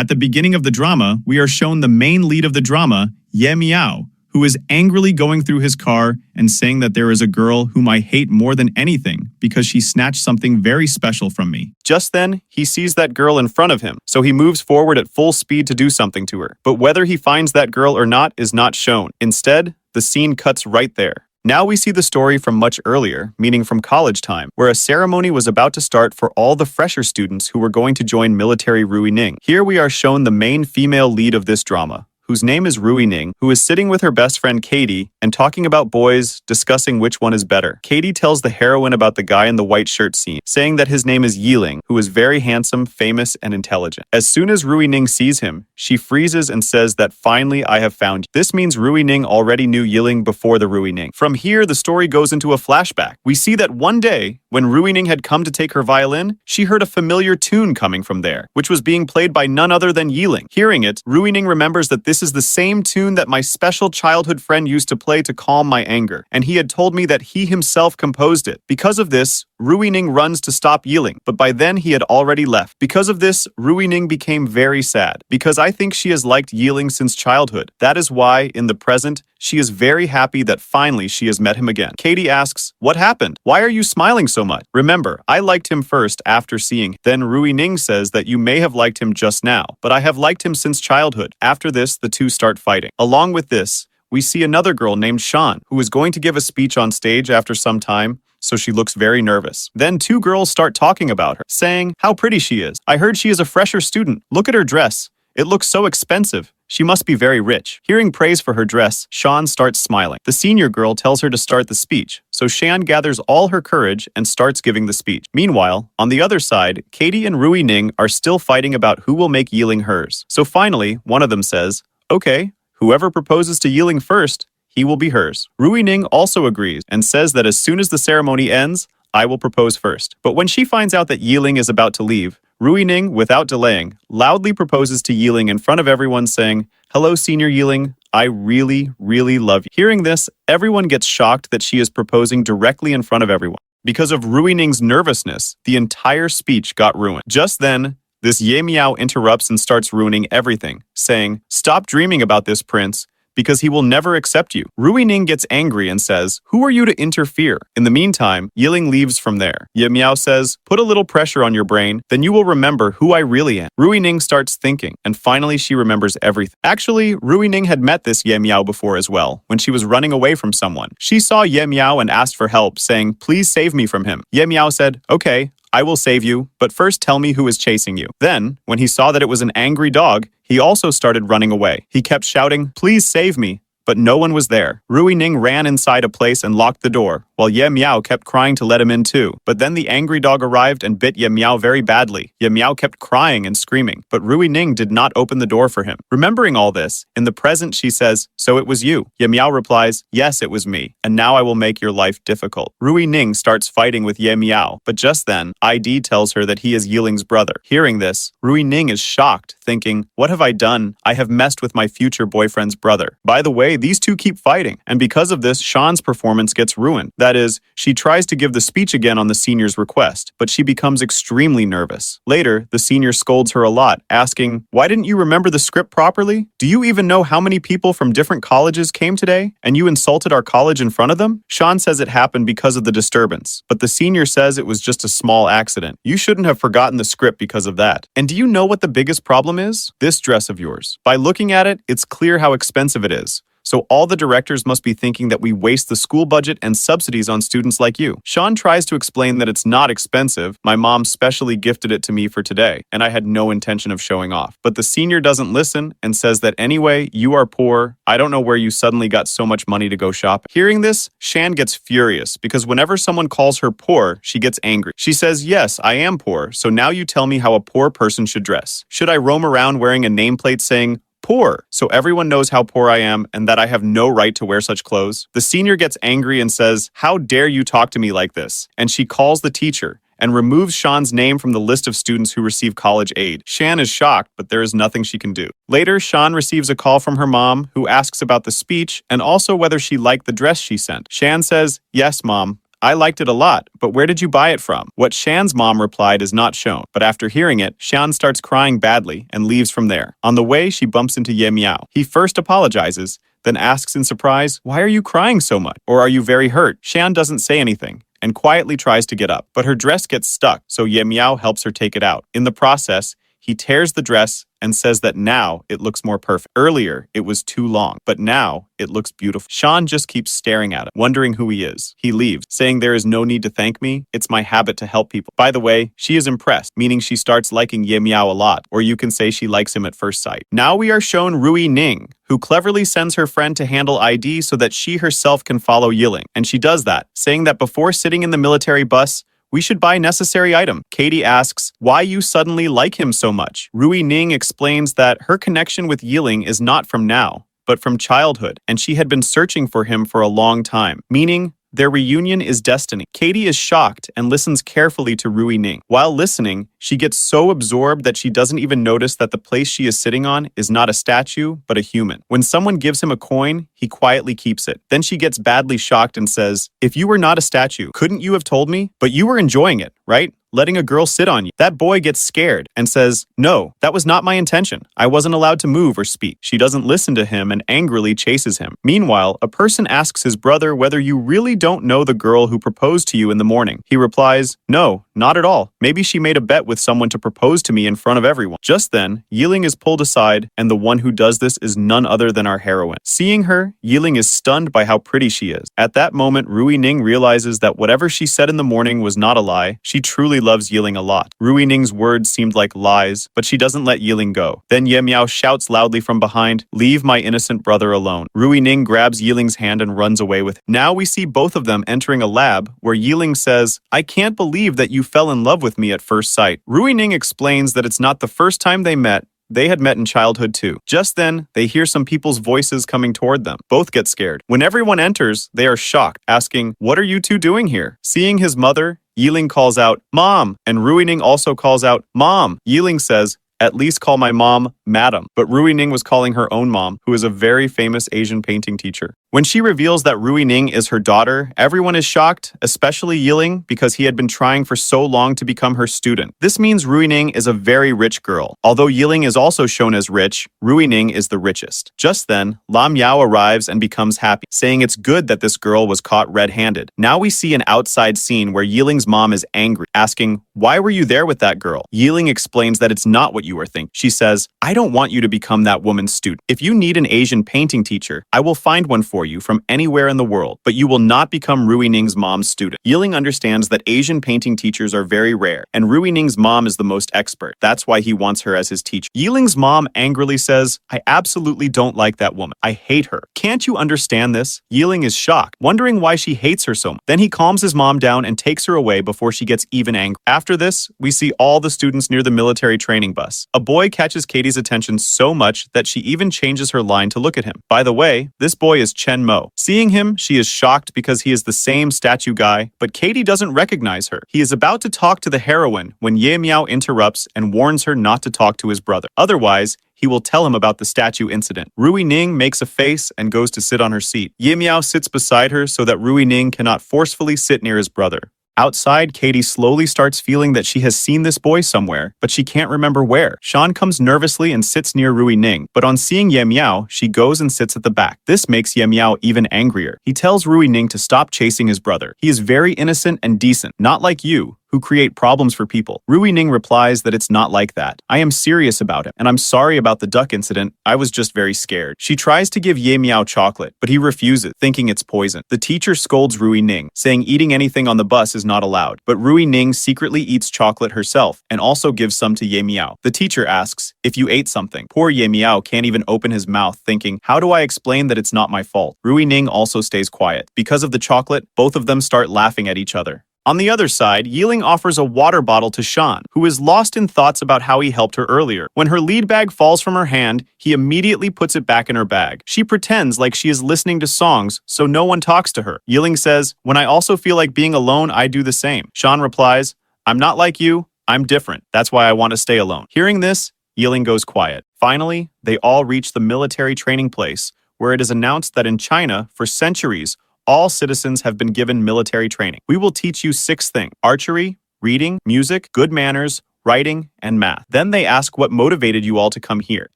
At the beginning of the drama, we are shown the main lead of the drama, Ya Meow, who is angrily going through his car and saying that there is a girl whom I hate more than anything because she snatched something very special from me. Just then, he sees that girl in front of him, so he moves forward at full speed to do something to her. But whether he finds that girl or not is not shown. Instead, the scene cuts right there. Now we see the story from much earlier, meaning from college time, where a ceremony was about to start for all the fresher students who were going to join military Rui Ning. Here we are shown the main female lead of this drama, whose name is Rui Ning, who is sitting with her best friend Katie and talking about boys, discussing which one is better. Katie tells the heroine about the guy in the white shirt scene, saying that his name is Yeling, who is very handsome, famous, and intelligent. As soon as Rui Ning sees him, she freezes and says that finally I have found you. This means Rui Ning already knew Yeling before the Rui Ning. From here, the story goes into a flashback. We see that one day, when Rui Ning had come to take her violin, she heard a familiar tune coming from there, which was being played by none other than Yeling. Hearing it, Rui Ning remembers that this is the same tune that my special childhood friend used to play to calm my anger, and he had told me that he himself composed it. Because of this, Rui Ning runs to stop Yeling, but by then he had already left. Because of this, Rui Ning became very sad, because I think she has liked Yeling since childhood. That is why, in the present, she is very happy that finally she has met him again. Katie asks, "What happened? Why are you smiling so much?" Remember, I liked him first after seeing him. Then Rui Ning says that you may have liked him just now, but I have liked him since childhood. After this, the two start fighting. Along with this, we see another girl named Shawn, who is going to give a speech on stage after some time, so she looks very nervous. Then two girls start talking about her, saying how pretty she is. I heard she is a fresher student. Look at her dress. It looks so expensive. She must be very rich. Hearing praise for her dress, Shawn starts smiling. The senior girl tells her to start the speech, so Shawn gathers all her courage and starts giving the speech. Meanwhile, on the other side, Katie and Rui Ning are still fighting about who will make Yeling hers. So finally, one of them says, "Okay, whoever proposes to Yeling first, he will be hers." Rui Ning also agrees and says that as soon as the ceremony ends, I will propose first. But when she finds out that Yeling is about to leave, Rui Ning, without delaying, loudly proposes to Yeling in front of everyone saying, "Hello, Senior Yeling, I really, really love you." Hearing this, everyone gets shocked that she is proposing directly in front of everyone. Because of Rui Ning's nervousness, the entire speech got ruined. Just then, this Ya Meow interrupts and starts ruining everything, saying, "Stop dreaming about this, Prince, because he will never accept you." Rui Ning gets angry and says, "Who are you to interfere?" In the meantime, Yeling leaves from there. Ya Meow says, "Put a little pressure on your brain, then you will remember who I really am." Rui Ning starts thinking, and finally she remembers everything. Actually, Rui Ning had met this Ya Meow before as well, when she was running away from someone. She saw Ya Meow and asked for help, saying, "Please save me from him." Ya Meow said, "Okay, I will save you, but first tell me who is chasing you." Then, when he saw that it was an angry dog, he also started running away. He kept shouting, "Please save me," but no one was there. Rui Ning ran inside a place and locked the door, while Ya Meow kept crying to let him in too. But then the angry dog arrived and bit Ya Meow very badly. Ya Meow kept crying and screaming, but Rui Ning did not open the door for him. Remembering all this, in the present she says, "So it was you." Ya Meow replies, "Yes, it was me, and now I will make your life difficult." Rui Ning starts fighting with Ya Meow, but just then, ID tells her that he is Yeling's brother. Hearing this, Rui Ning is shocked, thinking, "What have I done? I have messed with my future boyfriend's brother." By the way, these two keep fighting, and because of this, Shawn's performance gets ruined. That is, she tries to give the speech again on the senior's request, but she becomes extremely nervous. Later, the senior scolds her a lot, asking, "Why didn't you remember the script properly? Do you even know how many people from different colleges came today, and you insulted our college in front of them?" Shawn says it happened because of the disturbance, but the senior says it was just a small accident. You shouldn't have forgotten the script because of that. And do you know what the biggest problem is? This dress of yours. By looking at it, it's clear how expensive it is. So all the directors must be thinking that we waste the school budget and subsidies on students like you. Shawn tries to explain that it's not expensive. My mom specially gifted it to me for today, and I had no intention of showing off. But the senior doesn't listen and says that anyway, you are poor. I don't know where you suddenly got so much money to go shopping. Hearing this, Shan gets furious because whenever someone calls her poor, she gets angry. She says, "Yes, I am poor, so now you tell me how a poor person should dress. Should I roam around wearing a nameplate saying, poor, so everyone knows how poor I am and that I have no right to wear such clothes?" The senior gets angry and says, "How dare you talk to me like this?" And she calls the teacher and removes Shawn's name from the list of students who receive college aid. Shan is shocked, but there is nothing she can do. Later, Shawn receives a call from her mom, who asks about the speech and also whether she liked the dress she sent. Shan says, "Yes, Mom, I liked it a lot, but where did you buy it from? What Shan's mom replied is not shown, but after hearing it, Shan starts crying badly and leaves from there. On the way, she bumps into Ya Meow. He first apologizes, then asks in surprise, "Why are you crying so much? Or are you very hurt?" Shan doesn't say anything and quietly tries to get up, but her dress gets stuck, so Ya Meow helps her take it out. In the process, he tears the dress and says that now it looks more perfect. Earlier, it was too long, but now it looks beautiful. Shawn just keeps staring at him, wondering who he is. He leaves, saying there is no need to thank me. It's my habit to help people. By the way, she is impressed, meaning she starts liking Ye Meow a lot, or you can say she likes him at first sight. Now we are shown Rui Ning, who cleverly sends her friend to handle ID so that she herself can follow Yeling. And she does that, saying that before sitting in the military bus, we should buy necessary item. Katie asks why you suddenly like him so much. Rui Ning explains that her connection with Yeling is not from now, but from childhood, and she had been searching for him for a long time, meaning their reunion is destiny. Katie is shocked and listens carefully to Rui Ning. While listening, she gets so absorbed that she doesn't even notice that the place she is sitting on is not a statue, but a human. When someone gives him a coin, he quietly keeps it. Then she gets badly shocked and says, "If you were not a statue, couldn't you have told me? But you were enjoying it, right? Letting a girl sit on you." That boy gets scared and says, "No, that was not my intention. I wasn't allowed to move or speak." She doesn't listen to him and angrily chases him. Meanwhile, a person asks his brother whether you really don't know the girl who proposed to you in the morning. He replies, "No, not at all. Maybe she made a bet with someone to propose to me in front of everyone." Just then, Yeling is pulled aside, and the one who does this is none other than our heroine. Seeing her, Yeling is stunned by how pretty she is. At that moment, Rui Ning realizes that whatever she said in the morning was not a lie. She truly loves Yeling a lot. Rui Ning's words seemed like lies, but she doesn't let Yeling go. Then Ye Meow shouts loudly from behind, "Leave my innocent brother alone." Rui Ning grabs Yeling's hand and runs away with him. Now we see both of them entering a lab where Yeling says, "I can't believe that you fell in love with me at first sight." Rui Ning explains that it's not the first time they met. They had met in childhood too. Just then, they hear some people's voices coming toward them. Both get scared. When everyone enters, they are shocked, asking, "What are you two doing here?" Seeing his mother, Yeling calls out, "Mom!" and Rui Ning also calls out, "Mom!" Yeling says, "At least call my mom, Madam." But Rui Ning was calling her own mom, who is a very famous Asian painting teacher. When she reveals that Rui Ning is her daughter, everyone is shocked, especially Yeling, because he had been trying for so long to become her student. This means Rui Ning is a very rich girl. Although Yeling is also shown as rich, Rui Ning is the richest. Just then, Ya Meow arrives and becomes happy, saying it's good that this girl was caught red-handed. Now we see an outside scene where Yeling's mom is angry, asking, "Why were you there with that girl?" Yeling explains that it's not what you are thinking. She says, "I don't want you to become that woman's student. If you need an Asian painting teacher, I will find one for you from anywhere in the world, but you will not become Rui Ning's mom's student." Yeling understands that Asian painting teachers are very rare, and Rui Ning's mom is the most expert. That's why he wants her as his teacher. Yeling's mom angrily says, "I absolutely don't like that woman. I hate her. Can't you understand this?" Yeling is shocked, wondering why she hates her so much. Then he calms his mom down and takes her away before she gets even angry. After this, we see all the students near the military training bus. A boy catches Katie's attention so much that she even changes her line to look at him. By the way, this boy is Chen Mo. Seeing him, she is shocked because he is the same statue guy, but Katie doesn't recognize her. He is about to talk to the heroine when Ye Meow interrupts and warns her not to talk to his brother. Otherwise, he will tell him about the statue incident. Rui Ning makes a face and goes to sit on her seat. Ye Meow sits beside her so that Rui Ning cannot forcefully sit near his brother. Outside, Katie slowly starts feeling that she has seen this boy somewhere, but she can't remember where. Shawn comes nervously and sits near Rui Ning, but on seeing Ye Meow, she goes and sits at the back. This makes Ye Meow even angrier. He tells Rui Ning to stop chasing his brother. He is very innocent and decent, not like you, who create problems for people. Rui Ning replies that it's not like that. "I am serious about him, and I'm sorry about the duck incident. I was just very scared." She tries to give Ye Meow chocolate, but he refuses, thinking it's poison. The teacher scolds Rui Ning, saying eating anything on the bus is not allowed. But Rui Ning secretly eats chocolate herself, and also gives some to Ye Meow. The teacher asks, "If you ate something." Poor Ye Meow can't even open his mouth, thinking, "How do I explain that it's not my fault?" Rui Ning also stays quiet. Because of the chocolate, both of them start laughing at each other. On the other side, Yeling offers a water bottle to Shawn, who is lost in thoughts about how he helped her earlier. When her lead bag falls from her hand, he immediately puts it back in her bag. She pretends like she is listening to songs, so no one talks to her. Yeling says, "When I also feel like being alone, I do the same." Shawn replies, "I'm not like you, I'm different. That's why I want to stay alone." Hearing this, Yeling goes quiet. Finally, they all reach the military training place, where it is announced that in China, for centuries, All citizens have been given military training. We will teach you 6 things: archery, reading, music, good manners, writing, and math. Then they ask what motivated you all to come here.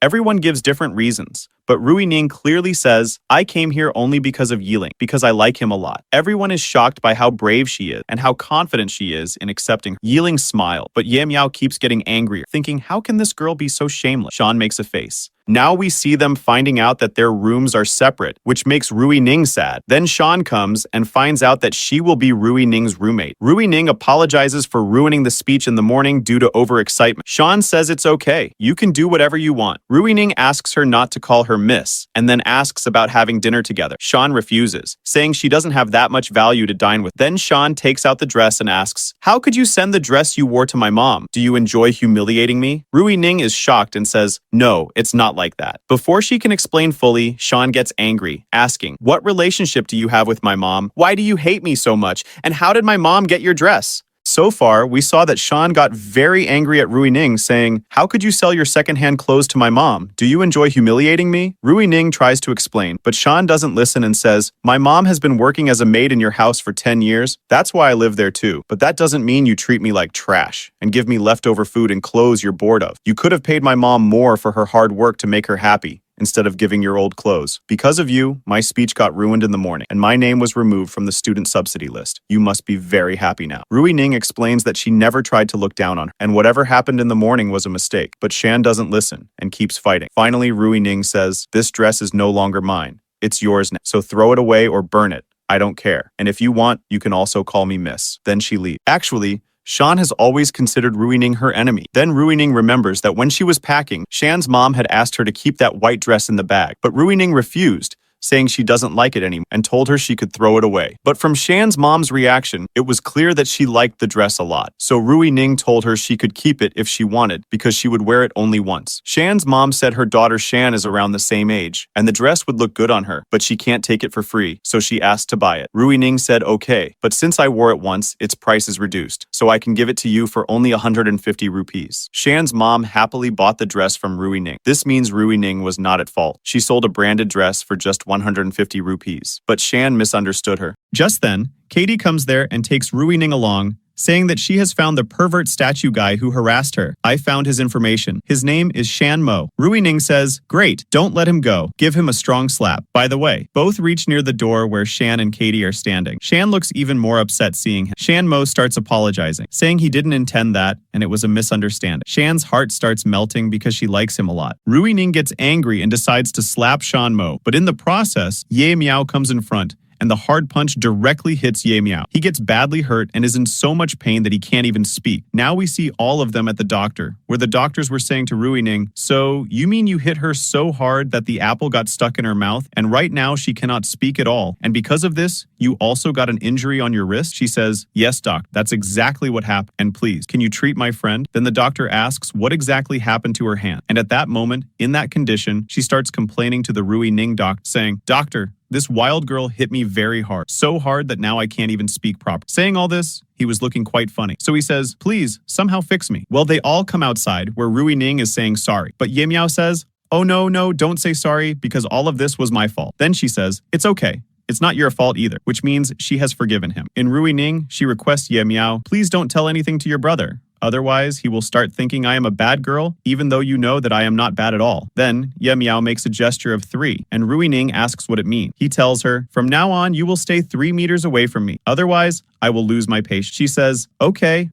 Everyone gives different reasons, but Rui Ning clearly says, I came here only because of Yeling, because I like him a lot. Everyone is shocked by how brave she is and how confident she is in accepting. Yeling smiled, but Ya Meow keeps getting angrier, thinking, how can this girl be so shameless? Shawn makes a face. Now we see them finding out that their rooms are separate, which makes Rui Ning sad. Then Shawn comes and finds out that she will be Rui Ning's roommate. Rui Ning apologizes for ruining the speech in the morning due to overexcitement. Shawn says it's okay. You can do whatever you want. Rui Ning asks her not to call her miss, and then asks about having dinner together. Shawn refuses, saying she doesn't have that much value to dine with. Then Shawn takes out the dress and asks, how could you send the dress you wore to my mom? Do you enjoy humiliating me? Rui Ning is shocked and says, no, it's not like that. Before she can explain fully, Shawn gets angry, asking, what relationship do you have with my mom? Why do you hate me so much? And how did my mom get your dress? So far, we saw that Shawn got very angry at Rui Ning, saying, how could you sell your secondhand clothes to my mom? Do you enjoy humiliating me? Rui Ning tries to explain, but Shawn doesn't listen and says, my mom has been working as a maid in your house for 10 years. That's why I live there too. But that doesn't mean you treat me like trash and give me leftover food and clothes you're bored of. You could have paid my mom more for her hard work to make her happy, instead of giving your old clothes. Because of you, my speech got ruined in the morning, and my name was removed from the student subsidy list. You must be very happy now. Rui Ning explains that she never tried to look down on her, and whatever happened in the morning was a mistake. But Shawn doesn't listen, and keeps fighting. Finally, Rui Ning says, this dress is no longer mine. It's yours now. So throw it away or burn it. I don't care. And if you want, you can also call me miss. Then she leaves. Actually, Shawn has always considered Rui Ning her enemy. Then Rui Ning remembers that when she was packing, Shawn's mom had asked her to keep that white dress in the bag, but Rui Ning refused, saying she doesn't like it anymore, and told her she could throw it away. But from Shawn's mom's reaction, it was clear that she liked the dress a lot. So Rui Ning told her she could keep it if she wanted, because she would wear it only once. Shawn's mom said her daughter Shawn is around the same age, and the dress would look good on her, but she can't take it for free, so she asked to buy it. Rui Ning said okay, but since I wore it once, its price is reduced, so I can give it to you for only 150 rupees. Shawn's mom happily bought the dress from Rui Ning. This means Rui Ning was not at fault. She sold a branded dress for just 150 rupees, but Shawn misunderstood her. Just then, Katie comes there and takes Rui Ning along, saying that she has found the pervert statue guy who harassed her. I found his information. His name is Ya Meow. Rui Ning says, great, don't let him go. Give him a strong slap. By the way, both reach near the door where Shawn and Katie are standing. Shawn looks even more upset seeing him. Ya Meow starts apologizing, saying he didn't intend that and it was a misunderstanding. Shawn's heart starts melting because she likes him a lot. Rui Ning gets angry and decides to slap Ya Meow, but in the process, Ya Meow comes in front, and the hard punch directly hits Ya Meow. He gets badly hurt and is in so much pain that he can't even speak. Now we see all of them at the doctor, where the doctors were saying to Rui Ning, so you mean you hit her so hard that the apple got stuck in her mouth, and right now she cannot speak at all, and because of this, you also got an injury on your wrist? She says, yes, doc, that's exactly what happened, and please, can you treat my friend? Then the doctor asks what exactly happened to her hand, and at that moment, in that condition, she starts complaining to the Rui Ning doctor, saying, doctor, this wild girl hit me very hard, so hard that now I can't even speak properly. Saying all this, he was looking quite funny. So he says, please, somehow fix me. Well, they all come outside where Rui Ning is saying sorry. But Ya Meow says, oh no, don't say sorry because all of this was my fault. Then she says, it's okay. It's not your fault either, which means she has forgiven him. In Rui Ning, she requests Ya Meow, please don't tell anything to your brother. Otherwise, he will start thinking I am a bad girl, even though you know that I am not bad at all. Then, Ya Meow makes a gesture of 3, and Rui Ning asks what it means. He tells her, from now on, you will stay 3 meters away from me. Otherwise, I will lose my patience. She says, okay,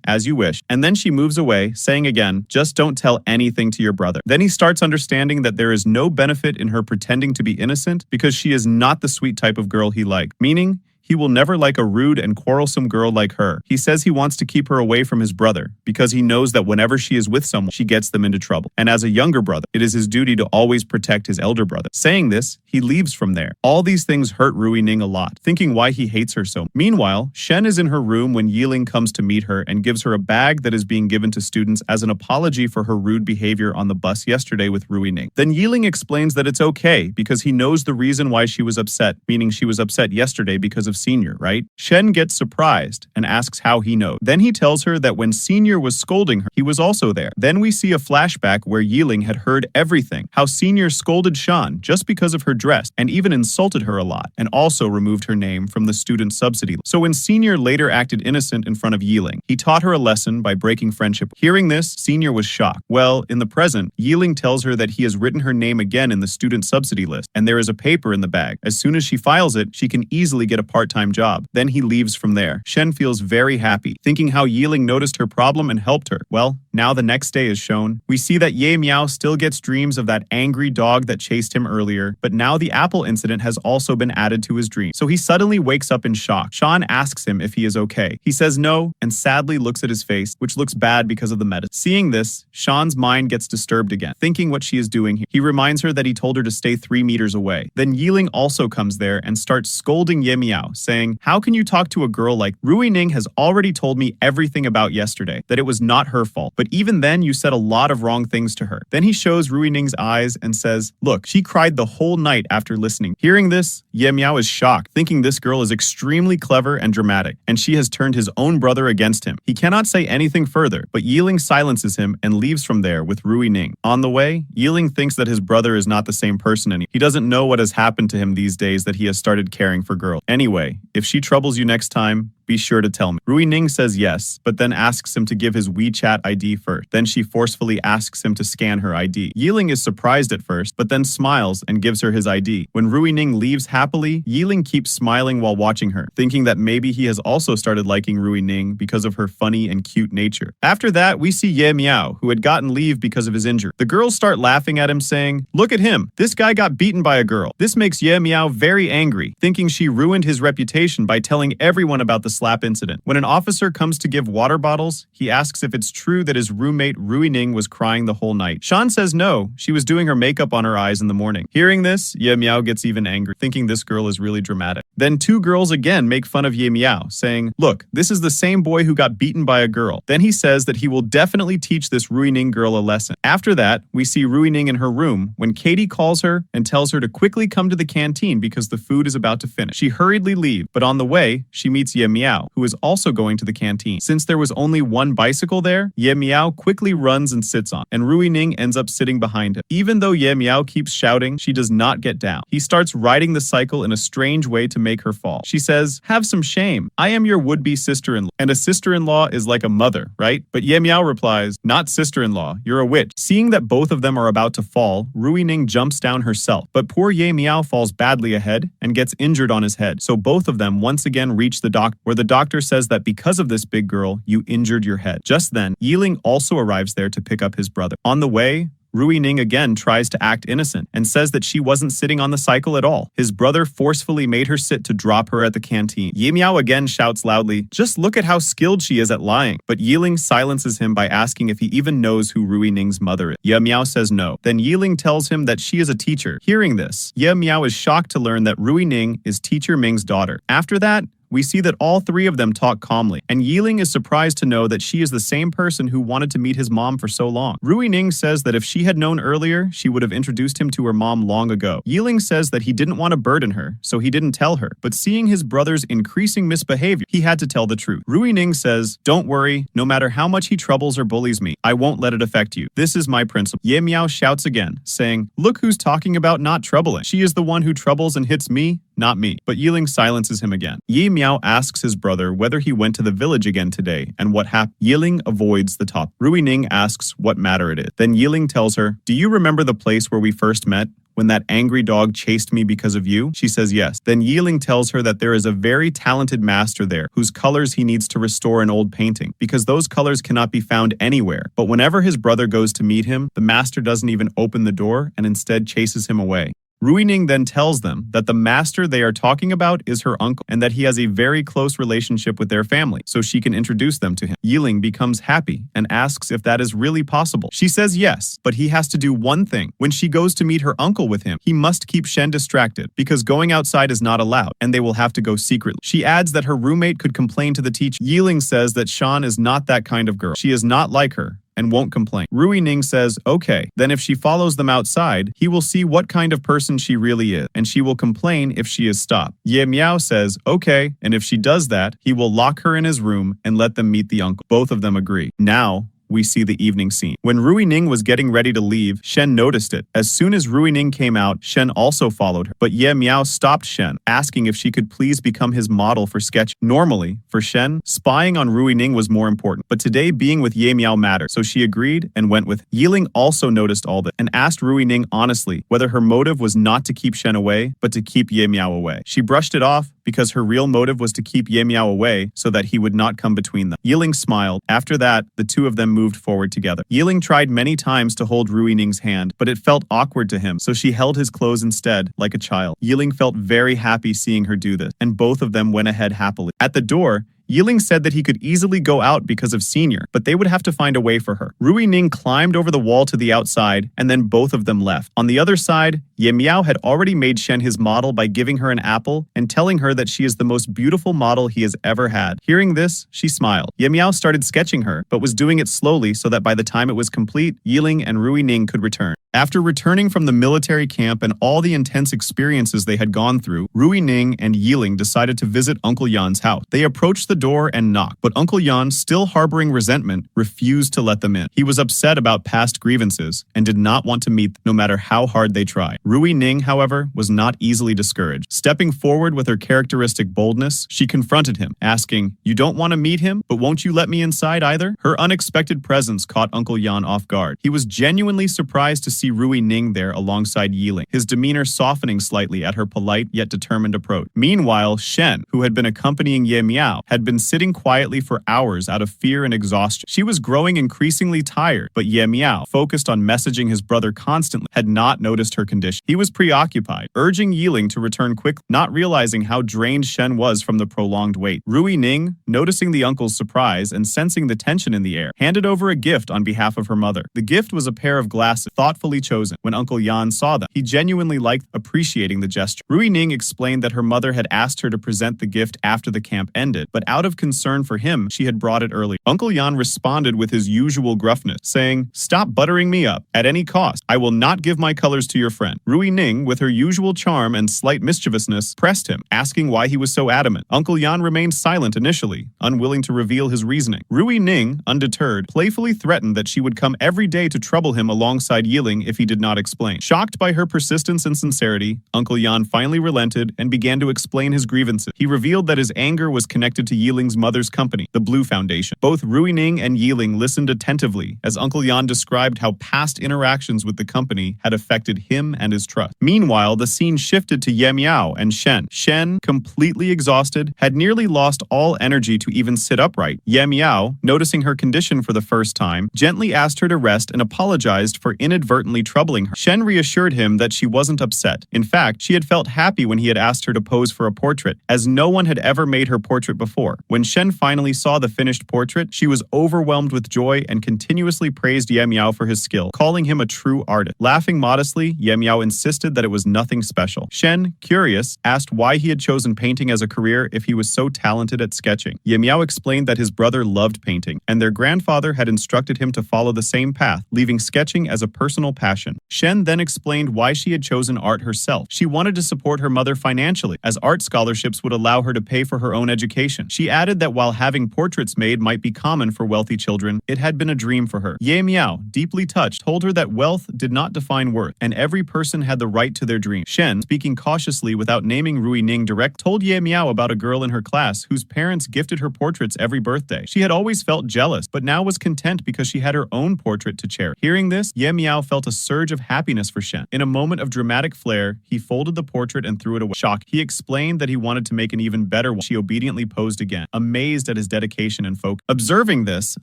as you wish. And then she moves away, saying again, just don't tell anything to your brother. Then he starts understanding that there is no benefit in her pretending to be innocent because she is not the sweet type of girl he liked. Meaning, he will never like a rude and quarrelsome girl like her. He says he wants to keep her away from his brother because he knows that whenever she is with someone, she gets them into trouble. And as a younger brother, it is his duty to always protect his elder brother. Saying this, he leaves from there. All these things hurt Rui Ning a lot, thinking why he hates her so. Meanwhile, Shen is in her room when Yeling comes to meet her and gives her a bag that is being given to students as an apology for her rude behavior on the bus yesterday with Rui Ning. Then Yeling explains that it's okay because he knows the reason why she was upset, meaning she was upset yesterday because of of Senior, right? Shen gets surprised and asks how he knows. Then he tells her that when Senior was scolding her, he was also there. Then we see a flashback where Yeling had heard everything, how Senior scolded Shawn just because of her dress and even insulted her a lot, and also removed her name from the student subsidy. So when Senior later acted innocent in front of Yeling, he taught her a lesson by breaking friendship. Hearing this, Senior was shocked. Well, in the present, Yeling tells her that he has written her name again in the student subsidy list, and there is a paper in the bag. As soon as she files it, she can easily get a part-time job. Then he leaves from there. Shen feels very happy, thinking how Yeling noticed her problem and helped her. Well, now the next day is shown. We see that Ya Meow still gets dreams of that angry dog that chased him earlier, but now the apple incident has also been added to his dream. So he suddenly wakes up in shock. Shawn asks him if he is okay. He says no and sadly looks at his face, which looks bad because of the medicine. Seeing this, Shawn's mind gets disturbed again, thinking what she is doing here. He reminds her that he told her to stay 3 meters away. Then Yeling also comes there and starts scolding Ya Meow, saying, "How can you talk to a girl like Rui Ning has already told me everything about yesterday, that it was not her fault, but even then you said a lot of wrong things to her." Then he shows Rui Ning's eyes and says, "Look, she cried the whole night after listening." Hearing this, Ya Meow is shocked, thinking this girl is extremely clever and dramatic, and she has turned his own brother against him. He cannot say anything further, but Yeling silences him and leaves from there with Rui Ning. On the way, Yeling thinks that his brother is not the same person anymore. He doesn't know what has happened to him these days that he has started caring for girls. Anyway, if she troubles you next time, be sure to tell me. Rui Ning says yes, but then asks him to give his WeChat ID first. Then she forcefully asks him to scan her ID. Yeling is surprised at first, but then smiles and gives her his ID. When Rui Ning leaves happily, Yeling keeps smiling while watching her, thinking that maybe he has also started liking Rui Ning because of her funny and cute nature. After that, we see Ya Meow, who had gotten leave because of his injury. The girls start laughing at him, saying, "Look at him, this guy got beaten by a girl." This makes Ya Meow very angry, thinking she ruined his reputation by telling everyone about the slap incident. When an officer comes to give water bottles, he asks if it's true that his roommate Rui Ning was crying the whole night. Shawn says no, she was doing her makeup on her eyes in the morning. Hearing this, Ya Meow gets even angry, thinking this girl is really dramatic. Then 2 girls again make fun of Ya Meow, saying, "Look, this is the same boy who got beaten by a girl." Then he says that he will definitely teach this Rui Ning girl a lesson. After that, we see Rui Ning in her room when Katie calls her and tells her to quickly come to the canteen because the food is about to finish. She hurriedly leaves, but on the way, she meets Ya Meow, who is also going to the canteen. Since there was only one bicycle there, Ya Meow quickly runs and sits on, and Rui Ning ends up sitting behind him. Even though Ya Meow keeps shouting, she does not get down. He starts riding the cycle in a strange way to make her fall. She says, "Have some shame. I am your would-be sister-in-law, and a sister-in-law is like a mother, right?" But Ya Meow replies, "Not sister-in-law, you're a witch." Seeing that both of them are about to fall, Rui Ning jumps down herself, but poor Ya Meow falls badly ahead and gets injured on his head. So both of them once again reach the doctor, where the doctor says that because of this big girl, you injured your head. Just then, Yeling also arrives there to pick up his brother. On the way, Rui Ning again tries to act innocent and says that she wasn't sitting on the cycle at all. His brother forcefully made her sit to drop her at the canteen. Ya Meow again shouts loudly, "Just look at how skilled she is at lying." But Yeling silences him by asking if he even knows who Rui Ning's mother is. Ya Meow says no. Then Yeling tells him that she is a teacher. Hearing this, Ya Meow is shocked to learn that Rui Ning is teacher Ming's daughter. After that, we see that all 3 of them talk calmly, and Yeling is surprised to know that she is the same person who wanted to meet his mom for so long. Rui Ning says that if she had known earlier, she would have introduced him to her mom long ago. Yeling says that he didn't want to burden her, so he didn't tell her, but seeing his brother's increasing misbehavior, he had to tell the truth. Rui Ning says, "Don't worry, no matter how much he troubles or bullies me, I won't let it affect you. This is my principle." Ya Meow shouts again, saying, "Look who's talking about not troubling. She is the one who troubles and hits me, not me." But Yeling silences him again. Ya Meow asks his brother whether he went to the village again today and what happened. Yeling avoids the topic. Rui Ning asks what matter it is. Then Yeling tells her, "Do you remember the place where we first met? When that angry dog chased me because of you?" She says yes. Then Yeling tells her that there is a very talented master there whose colors he needs to restore an old painting because those colors cannot be found anywhere. But whenever his brother goes to meet him, the master doesn't even open the door and instead chases him away. Rui Ning then tells them that the master they are talking about is her uncle and that he has a very close relationship with their family, so she can introduce them to him. Yeling becomes happy and asks if that is really possible. She says yes, but he has to do one thing. When she goes to meet her uncle with him, he must keep Shen distracted because going outside is not allowed and they will have to go secretly. She adds that her roommate could complain to the teacher. Yeling says that Shawn is not that kind of girl. She is not like her. and won't complain. Rui Ning says, okay, then if she follows them outside, he will see what kind of person she really is, and she will complain if she is stopped. Ya Meow says, okay, and if she does that, he will lock her in his room and let them meet the uncle. Both of them agree. Now, we see the evening scene. When Rui Ning was getting ready to leave, Shen noticed it. As soon as Rui Ning came out, Shen also followed her. But Ya Meow stopped Shen, asking if she could please become his model for sketch. Normally, for Shen, spying on Rui Ning was more important. But today, being with Ya Meow mattered, so she agreed and went with him. Yeling also noticed all this and asked Rui Ning honestly whether her motive was not to keep Shen away, but to keep Ya Meow away. She brushed it off because her real motive was to keep Ya Meow away so that he would not come between them. Yeling smiled. After that, the two of them moved forward together. Yeling tried many times to hold Rui Ning's hand, but it felt awkward to him, so she held his clothes instead, like a child. Yeling felt very happy seeing her do this, and both of them went ahead happily. At the door, Yeling said that he could easily go out because of Senior, but they would have to find a way for her. Rui Ning climbed over the wall to the outside, and then both of them left. On the other side, Ya Meow had already made Shen his model by giving her an apple and telling her that she is the most beautiful model he has ever had. Hearing this, she smiled. Ya Meow started sketching her, but was doing it slowly so that by the time it was complete, Yeling and Rui Ning could return. After returning from the military camp and all the intense experiences they had gone through, Rui Ning and Yeling decided to visit Uncle Yan's house. They approached the door and knocked, but Uncle Yan, still harboring resentment, refused to let them in. He was upset about past grievances and did not want to meet them, no matter how hard they tried. Rui Ning, however, was not easily discouraged. Stepping forward with her characteristic boldness, she confronted him, asking, "You don't want to meet him, but won't you let me inside either?" Her unexpected presence caught Uncle Yan off guard. He was genuinely surprised to see Rui Ning there alongside Yeling, his demeanor softening slightly at her polite yet determined approach. Meanwhile, Shen, who had been accompanying Ya Meow, had been sitting quietly for hours out of fear and exhaustion. She was growing increasingly tired, but Ya Meow, focused on messaging his brother constantly, had not noticed her condition. He was preoccupied, urging Yeling to return quickly, not realizing how drained Shen was from the prolonged wait. Rui Ning, noticing the uncle's surprise and sensing the tension in the air, handed over a gift on behalf of her mother. The gift was a pair of glasses, thoughtfully chosen. When Uncle Yan saw them, he genuinely liked appreciating the gesture. Rui Ning explained that her mother had asked her to present the gift after the camp ended, but out of concern for him, she had brought it early. Uncle Yan responded with his usual gruffness, saying, "Stop buttering me up, at any cost. I will not give my colors to your friend." Rui Ning, with her usual charm and slight mischievousness, pressed him, asking why he was so adamant. Uncle Yan remained silent initially, unwilling to reveal his reasoning. Rui Ning, undeterred, playfully threatened that she would come every day to trouble him alongside Yeling if he did not explain. Shocked by her persistence and sincerity, Uncle Yan finally relented and began to explain his grievances. He revealed that his anger was connected to Yeling's mother's company, the Blue Foundation. Both Rui Ning and Yeling listened attentively as Uncle Yan described how past interactions with the company had affected him and his trust. Meanwhile, the scene shifted to Ya Meow and Shen. Shen, completely exhausted, had nearly lost all energy to even sit upright. Ya Meow, noticing her condition for the first time, gently asked her to rest and apologized for inadvertently troubling her. Shen reassured him that she wasn't upset. In fact, she had felt happy when he had asked her to pose for a portrait, as no one had ever made her portrait before. When Shen finally saw the finished portrait, she was overwhelmed with joy and continuously praised Ya Meow for his skill, calling him a true artist. Laughing modestly, Ya Meow insisted that it was nothing special. Shen, curious, asked why he had chosen painting as a career if he was so talented at sketching. Ya Meow explained that his brother loved painting, and their grandfather had instructed him to follow the same path, leaving sketching as a personal passion. Shen then explained why she had chosen art herself. She wanted to support her mother financially, as art scholarships would allow her to pay for her own education. She added that while having portraits made might be common for wealthy children, it had been a dream for her. Ya Meow, deeply touched, told her that wealth did not define worth, and every person had the right to their dream. Shen, speaking cautiously without naming Rui Ning direct, told Ya Meow about a girl in her class whose parents gifted her portraits every birthday. She had always felt jealous, but now was content because she had her own portrait to cherish. Hearing this, Ya Meow felt a surge of happiness for Shen. In a moment of dramatic flair, he folded the portrait and threw it away. Shocked, he explained that he wanted to make an even better one. She obediently posed again, amazed at his dedication and focus. Observing this,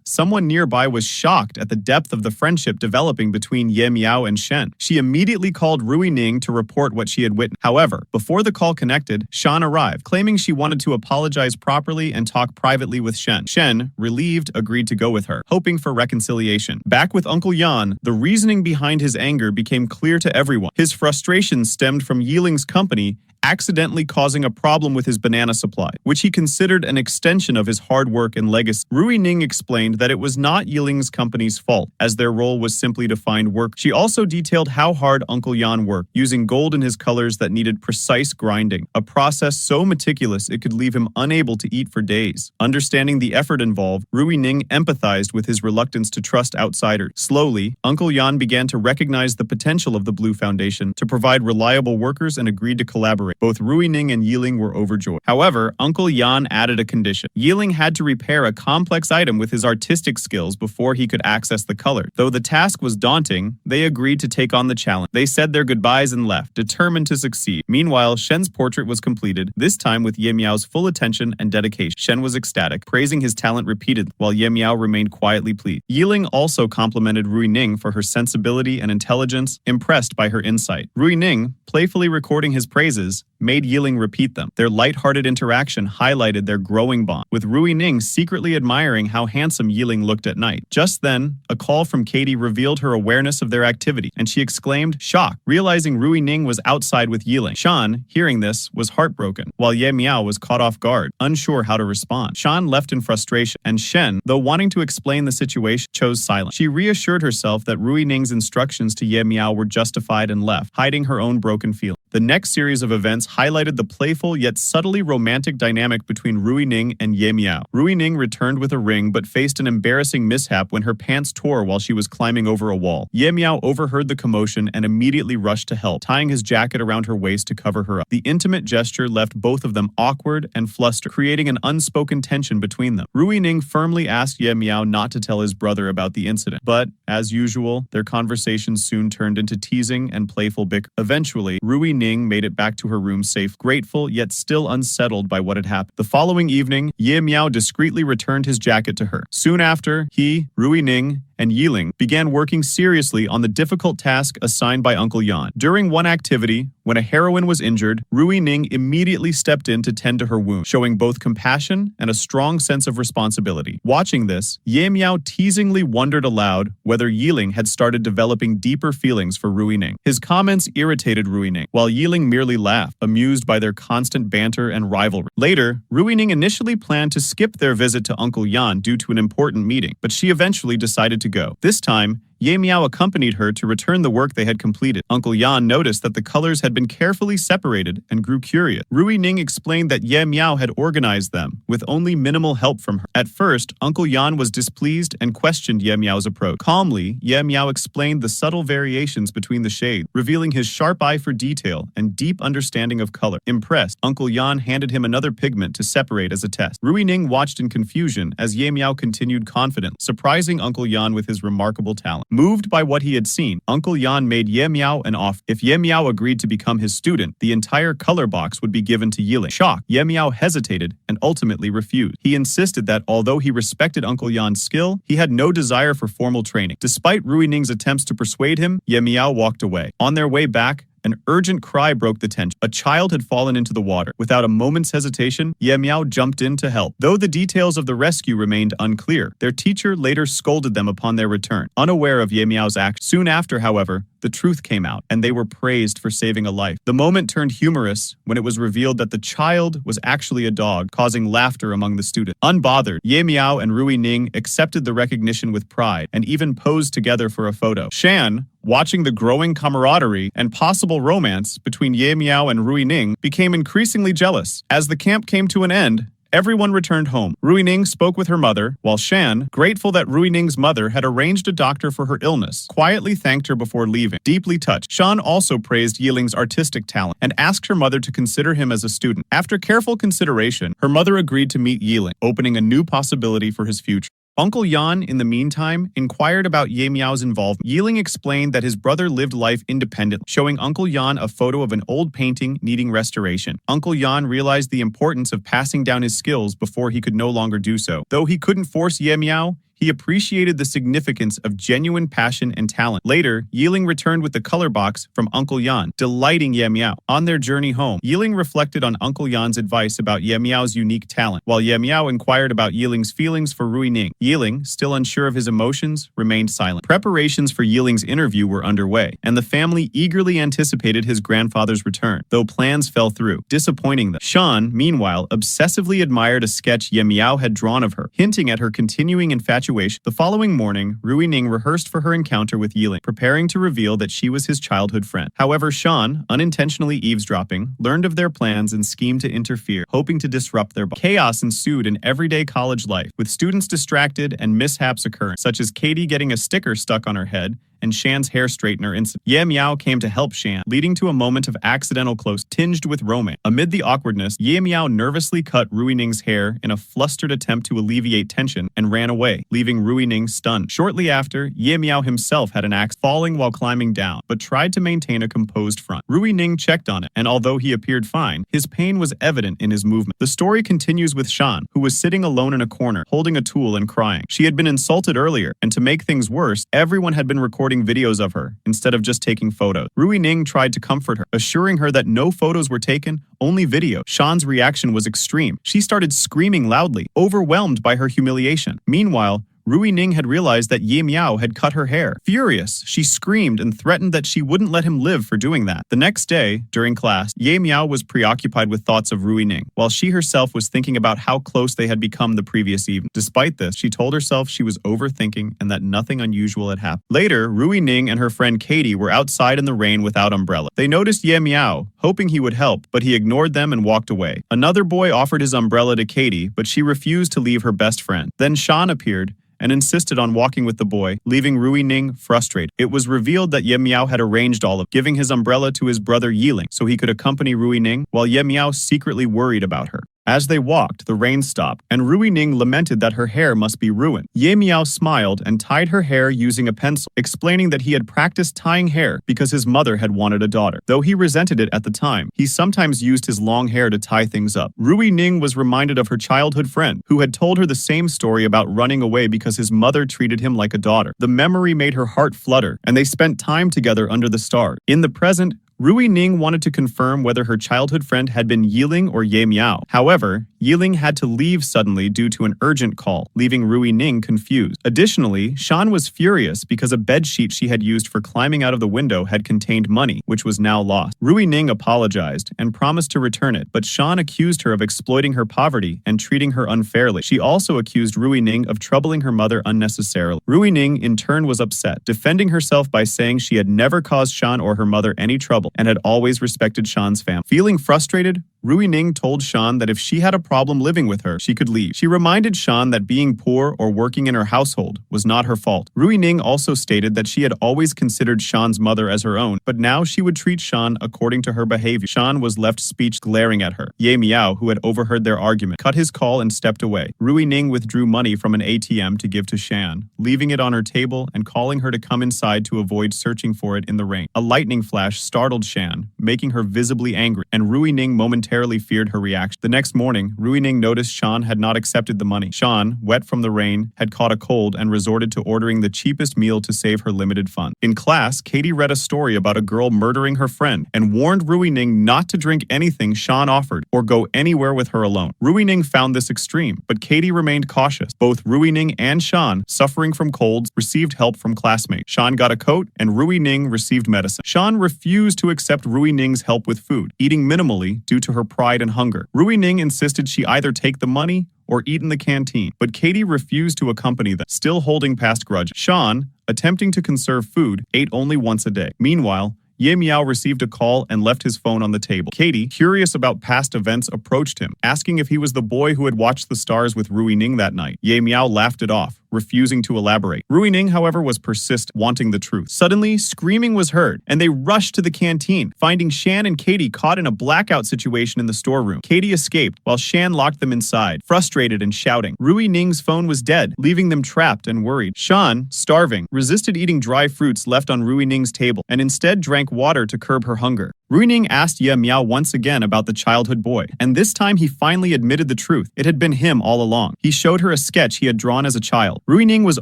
someone nearby was shocked at the depth of the friendship developing between Ya Meow and Shen. She immediately called Rui Ning to report what she had witnessed. However, before the call connected, Shawn arrived, claiming she wanted to apologize properly and talk privately with Shen. Shen, relieved, agreed to go with her, hoping for reconciliation. Back with Uncle Yan, the reasoning behind his anger became clear to everyone. His frustration stemmed from Yeling's company accidentally causing a problem with his banana supply, which he considered an extension of his hard work and legacy. Rui Ning explained that it was not Yeling's company's fault, as their role was simply to find work. She also detailed how hard Uncle Yan worked, using gold in his colors that needed precise grinding, a process so meticulous it could leave him unable to eat for days. Understanding the effort involved, Rui Ning empathized with his reluctance to trust outsiders. Slowly, Uncle Yan began to recognize the potential of the Blue Foundation to provide reliable workers and agreed to collaborate. Both Rui Ning and Yeling were overjoyed. However, Uncle Yan added a condition. Yeling had to repair a complex item with his artistic skills before he could access the color. Though the task was daunting, they agreed to take on the challenge. They said their goodbyes and left, determined to succeed. Meanwhile, Shen's portrait was completed, this time with Ya Meow's full attention and dedication. Shen was ecstatic, praising his talent repeatedly, while Ya Meow remained quietly pleased. Yeling also complimented Rui Ning for her sensibility and intelligence, impressed by her insight. Rui Ning, playfully recording his praises, made Yeling repeat them. Their light-hearted interaction highlighted their growing bond, with Rui Ning secretly admiring how handsome Yeling looked at night. Just then, a call from Katie revealed her awareness of their activity, and she exclaimed, shocked, realizing Rui Ning was outside with Yeling. Shawn, hearing this, was heartbroken, while Ya Meow was caught off guard, unsure how to respond. Shawn left in frustration, and Shen, though wanting to explain the situation, chose silence. She reassured herself that Rui Ning's instructions to Ya Meow were justified and left, hiding her own broken feelings. The next series of events highlighted the playful yet subtly romantic dynamic between Rui Ning and Ya Meow. Rui Ning returned with a ring but faced an embarrassing mishap when her pants tore while she was climbing over a wall. Ya Meow overheard the commotion and immediately rushed to help, tying his jacket around her waist to cover her up. The intimate gesture left both of them awkward and flustered, creating an unspoken tension between them. Rui Ning firmly asked Ya Meow not to tell his brother about the incident, but, as usual, their conversation soon turned into teasing and playful bickering. Eventually, Rui Ning made it back to her room safe, grateful yet still unsettled by what had happened. The following evening, Ya Meow discreetly returned his jacket to her. Soon after, he, Rui Ning, and Yeling began working seriously on the difficult task assigned by Uncle Yan. During one activity, when a heroine was injured, Rui Ning immediately stepped in to tend to her wound, showing both compassion and a strong sense of responsibility. Watching this, Ya Meow teasingly wondered aloud whether Yeling had started developing deeper feelings for Rui Ning. His comments irritated Rui Ning, while Yeling merely laughed, amused by their constant banter and rivalry. Later, Rui Ning initially planned to skip their visit to Uncle Yan due to an important meeting, but she eventually decided to go. This time, Ya Meow accompanied her to return the work they had completed. Uncle Yan noticed that the colors had been carefully separated and grew curious. Rui Ning explained that Ya Meow had organized them, with only minimal help from her. At first, Uncle Yan was displeased and questioned Ya Meow's approach. Calmly, Ya Meow explained the subtle variations between the shades, revealing his sharp eye for detail and deep understanding of color. Impressed, Uncle Yan handed him another pigment to separate as a test. Rui Ning watched in confusion as Ya Meow continued confident, surprising Uncle Yan with his remarkable talent. Moved by what he had seen, Uncle Yan made Ya Meow an offer. If Ya Meow agreed to become his student, the entire color box would be given to Yeling. Shocked, Ya Meow hesitated and ultimately refused. He insisted that although he respected Uncle Yan's skill, he had no desire for formal training. Despite Rui Ning's attempts to persuade him, Ya Meow walked away. On their way back, an urgent cry broke the tension. A child had fallen into the water. Without a moment's hesitation, Ya Meow jumped in to help. Though the details of the rescue remained unclear, their teacher later scolded them upon their return, unaware of Ya Meow's act. Soon after, however, the truth came out, and they were praised for saving a life. The moment turned humorous when it was revealed that the child was actually a dog, causing laughter among the students. Unbothered, Ya Meow and Rui Ning accepted the recognition with pride, and even posed together for a photo. Shan, watching the growing camaraderie and possible romance between Ya Meow and Rui Ning, became increasingly jealous. As the camp came to an end, everyone returned home. Rui Ning spoke with her mother, while Shan, grateful that Rui Ning's mother had arranged a doctor for her illness, quietly thanked her before leaving. Deeply touched, Shawn also praised Yeling's artistic talent and asked her mother to consider him as a student. After careful consideration, her mother agreed to meet Yeling, opening a new possibility for his future. Uncle Yan, in the meantime, inquired about Ya Meow's involvement. Yeling explained that his brother lived life independently, showing Uncle Yan a photo of an old painting needing restoration. Uncle Yan realized the importance of passing down his skills before he could no longer do so. Though he couldn't force Ya Meow, He appreciated the significance of genuine passion and talent. Later, Yeling returned with the color box from Uncle Yan, delighting Ya Meow. On their journey home, Yeling reflected on Uncle Yan's advice about Ya Meow's unique talent, while Ya Meow inquired about Yeling's feelings for Rui Ning. Yeling, still unsure of his emotions, remained silent. Preparations for Yeling's interview were underway, and the family eagerly anticipated his grandfather's return, though plans fell through, disappointing them. Shawn, meanwhile, obsessively admired a sketch Ya Meow had drawn of her, hinting at her continuing infatuation. The following morning, Rui Ning rehearsed for her encounter with Yeling, preparing to reveal that she was his childhood friend. However, Shawn, unintentionally eavesdropping, learned of their plans and schemed to interfere, hoping to disrupt their bond. Chaos ensued in everyday college life, with students distracted and mishaps occurring, such as Katie getting a sticker stuck on her head and Shan's hair straightener incident. Ya Meow came to help Shan, leading to a moment of accidental close tinged with romance. Amid the awkwardness, Ya Meow nervously cut Rui Ning's hair in a flustered attempt to alleviate tension and ran away, leaving Rui Ning stunned. Shortly after, Ya Meow himself had an axe, falling while climbing down, but tried to maintain a composed front. Rui Ning checked on it, and although he appeared fine, his pain was evident in his movement. The story continues with Shawn, who was sitting alone in a corner, holding a tool and crying. She had been insulted earlier, and to make things worse, everyone had been recording videos of her, instead of just taking photos. Rui Ning tried to comfort her, assuring her that no photos were taken, only video. Shawn's reaction was extreme. She started screaming loudly, overwhelmed by her humiliation. Meanwhile, Rui Ning had realized that Ya Meow had cut her hair. Furious, she screamed and threatened that she wouldn't let him live for doing that. The next day, during class, Ya Meow was preoccupied with thoughts of Rui Ning, while she herself was thinking about how close they had become the previous evening. Despite this, she told herself she was overthinking and that nothing unusual had happened. Later, Rui Ning and her friend Katie were outside in the rain without umbrella. They noticed Ya Meow, hoping he would help, but he ignored them and walked away. Another boy offered his umbrella to Katie, but she refused to leave her best friend. Then Shawn appeared and insisted on walking with the boy, leaving Rui Ning frustrated. It was revealed that Ya Meow had arranged all of giving his umbrella to his brother Yeling so he could accompany Rui Ning, while Ya Meow secretly worried about her. As they walked, the rain stopped, and Rui Ning lamented that her hair must be ruined. Ya Meow smiled and tied her hair using a pencil, explaining that he had practiced tying hair because his mother had wanted a daughter. Though he resented it at the time, he sometimes used his long hair to tie things up. Rui Ning was reminded of her childhood friend, who had told her the same story about running away because his mother treated him like a daughter. The memory made her heart flutter, and they spent time together under the stars. In the present, Rui Ning wanted to confirm whether her childhood friend had been Yeling or Ya Meow. However, Yeling had to leave suddenly due to an urgent call, leaving Rui Ning confused. Additionally, Shawn was furious because a bedsheet she had used for climbing out of the window had contained money, which was now lost. Rui Ning apologized and promised to return it, but Shawn accused her of exploiting her poverty and treating her unfairly. She also accused Rui Ning of troubling her mother unnecessarily. Rui Ning, in turn, was upset, defending herself by saying she had never caused Shawn or her mother any trouble and had always respected Shawn's family. Feeling frustrated, Rui Ning told Shawn that if she had a problem living with her, she could leave. She reminded Shawn that being poor or working in her household was not her fault. Rui Ning also stated that she had always considered Shawn's mother as her own, but now she would treat Shawn according to her behavior. Shawn was left speechless, glaring at her. Ya Meow, who had overheard their argument, cut his call and stepped away. Rui Ning withdrew money from an ATM to give to Shan, leaving it on her table and calling her to come inside to avoid searching for it in the rain. A lightning flash startled Shan, making her visibly angry, and Rui Ning momentarily feared her reaction. The next morning, Rui Ning noticed Shawn had not accepted the money. Shawn, wet from the rain, had caught a cold and resorted to ordering the cheapest meal to save her limited funds. In class, Katie read a story about a girl murdering her friend and warned Rui Ning not to drink anything Shawn offered or go anywhere with her alone. Rui Ning found this extreme, but Katie remained cautious. Both Rui Ning and Shawn, suffering from colds, received help from classmates. Shawn got a coat and Rui Ning received medicine. Shawn refused to accept Rui Ning's help with food, eating minimally due to her pride and hunger. Rui Ning insisted she either take the money or eat in the canteen, but Katie refused to accompany them, still holding past grudges. Shawn, attempting to conserve food, ate only once a day. Meanwhile, Ya Meow received a call and left his phone on the table. Katie, curious about past events, approached him, asking if he was the boy who had watched the stars with Rui Ning that night. Ya Meow laughed it off, refusing to elaborate. Rui Ning, however, was persistent, wanting the truth. Suddenly, screaming was heard, and they rushed to the canteen, finding Shan and Katie caught in a blackout situation in the storeroom. Katie escaped, while Shan locked them inside, frustrated and shouting. Rui Ning's phone was dead, leaving them trapped and worried. Shawn, starving, resisted eating dry fruits left on Rui Ning's table, and instead drank water to curb her hunger. Rui Ning asked Ya Meow once again about the childhood boy, and this time he finally admitted the truth. It had been him all along. He showed her a sketch he had drawn as a child. Rui Ning was